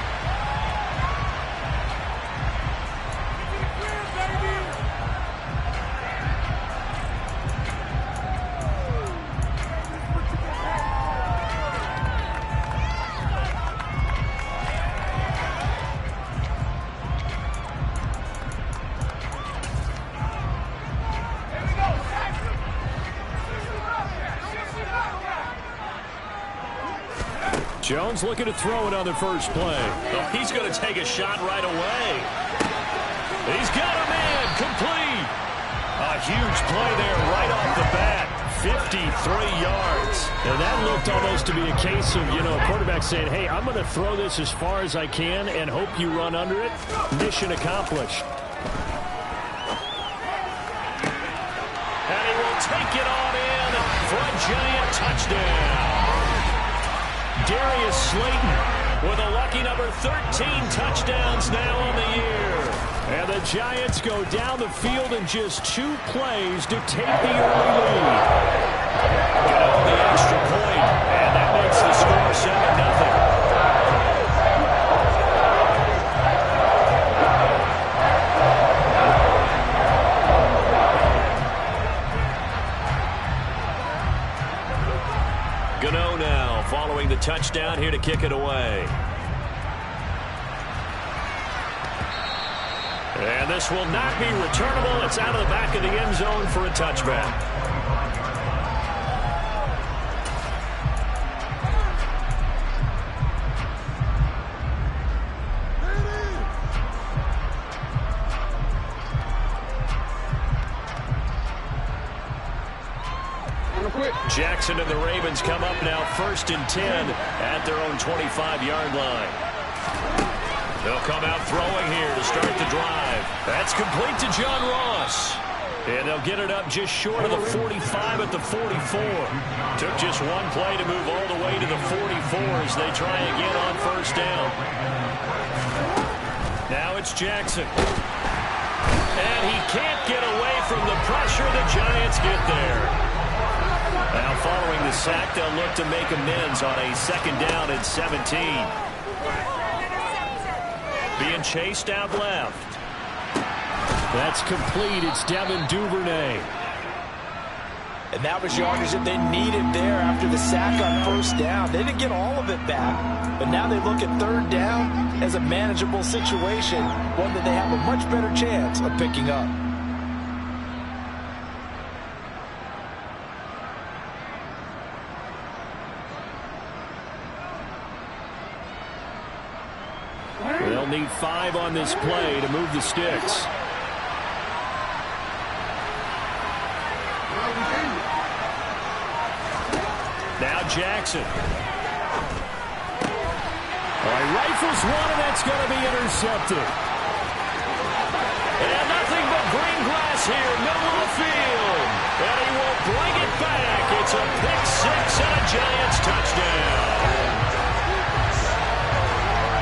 Jones looking to throw it on the first play. Oh, he's going to take a shot right away. He's got a man complete. A huge play there right off the bat. 53 yards. And that looked almost to be a case of, a quarterback saying, hey, I'm going to throw this as far as I can and hope you run under it. Mission accomplished. And he will take it on in for a giant touchdown. Darius Slayton with a lucky number 13 touchdowns now on the year. And the Giants go down the field in just 2 plays to take the early lead. Get on the extra point, and that makes the score 7-0. Gano now following the touchdown here to kick it away. And this will not be returnable. It's out of the back of the end zone for a touchback. Jackson and the Ravens come up now 1st and 10 at their own 25-yard line. They'll come out throwing here to start the drive. That's complete to John Ross. And they'll get it up just short of the 45 at the 44. Took just one play to move all the way to the 44 as they try again on 1st down. Now it's Jackson. And he can't get away from the pressure. The Giants get there. Now following the sack, they'll look to make amends on a 2nd down and 17. Being chased out left. That's complete. It's Devin Duvernay. And that was yardage that they needed there after the sack on 1st down. They didn't get all of it back, but now they look at 3rd down as a manageable situation, one that they have a much better chance of picking up. They'll need 5 on this play to move the sticks. Now Jackson. All right, rifles one, and that's going to be intercepted. And nothing but green grass here, middle of the field. And he will bring it back. It's a pick 6 and a Giants touchdown.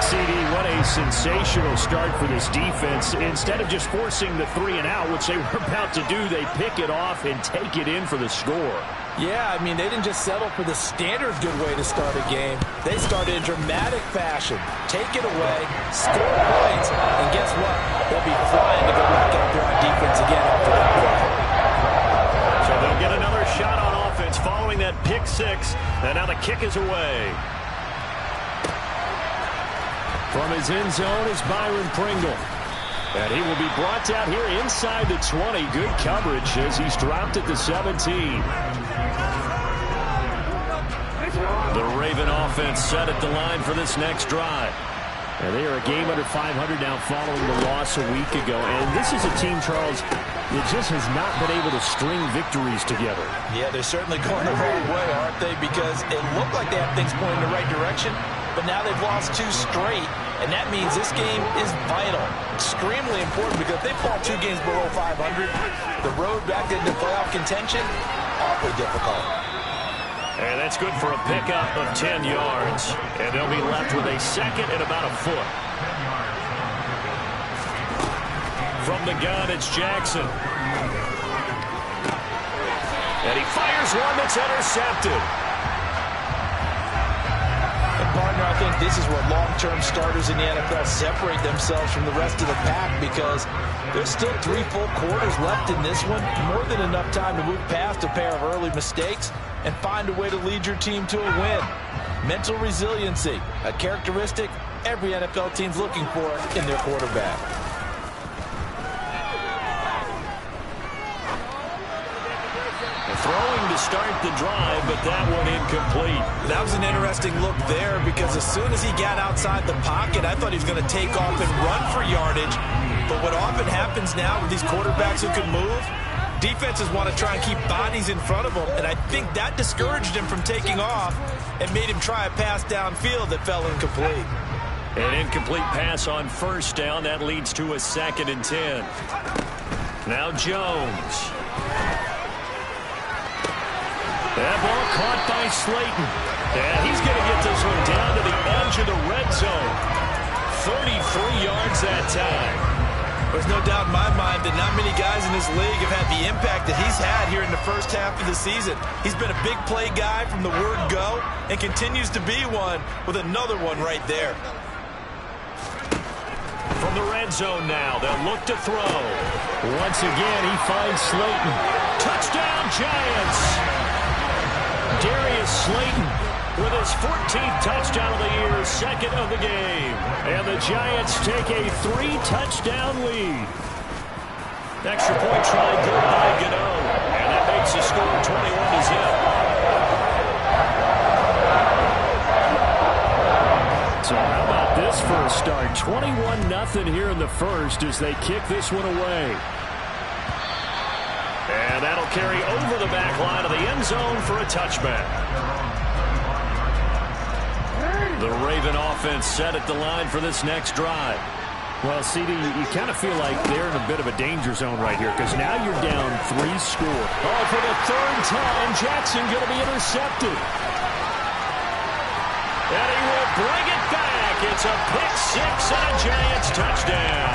CD, what a sensational start for this defense. Instead of just forcing the 3 and out, which they were about to do, they pick it off and take it in for the score. Yeah, I mean, they didn't just settle for the standard good way to start a game. They started in dramatic fashion. Take it away, score points, and guess what? They'll be flying to go back out there on defense again after that play. So they'll get another shot on offense following that pick 6, and now the kick is away. From his end zone is Byron Pringle. And he will be brought down here inside the 20. Good coverage as he's dropped at the 17. The Raven offense set at the line for this next drive. And they are a game under 500 now following the loss a week ago. And this is a team, Charles, that just has not been able to string victories together. Yeah, they're certainly going the wrong way, aren't they? Because it looked like they have things pointing in the right direction, but now they've lost 2 straight. And that means this game is vital, extremely important, because if they fall 2 games below 500, the road back into playoff contention, awfully difficult. And that's good for a pickup of 10 yards. And they'll be left with a 2nd and about a foot. From the gun, it's Jackson. And he fires one that's intercepted. Partner, I think this is where long-term starters in the NFL separate themselves from the rest of the pack, because there's still 3 full quarters left in this one. More than enough time to move past a pair of early mistakes and find a way to lead your team to a win. Mental resiliency, a characteristic every NFL team's looking for in their quarterback. Throwing to start the drive, but that one incomplete. That was an interesting look there, because as soon as he got outside the pocket, I thought he was going to take off and run for yardage. But what often happens now with these quarterbacks who can move, defenses want to try and keep bodies in front of them, and I think that discouraged him from taking off and made him try a pass downfield that fell incomplete. An incomplete pass on 1st down. That leads to a 2nd and 10. Now Jones. That ball caught by Slayton. And he's going to get this one down to the edge of the red zone. 33 yards that time. There's no doubt in my mind that not many guys in this league have had the impact that he's had here in the first half of the season. He's been a big play guy from the word go and continues to be one with another one right there. From the red zone now, they'll look to throw. Once again, he finds Slayton. Touchdown, Giants! Darius Slayton with his 14th touchdown of the year, second of the game. And the Giants take a 3-touchdown lead. Extra point try good by Gano. And that makes the score 21-0. So how about this for a start? 21-0 here in the first as they kick this one away. And that'll carry over the back line of the end zone for a touchback. The Raven offense set at the line for this next drive. Well, CD, you kind of feel like they're in a bit of a danger zone right here because now you're down 3 score. Oh, for the third time, Jackson going to be intercepted. And he will bring it back. It's a pick 6 and a Giants touchdown.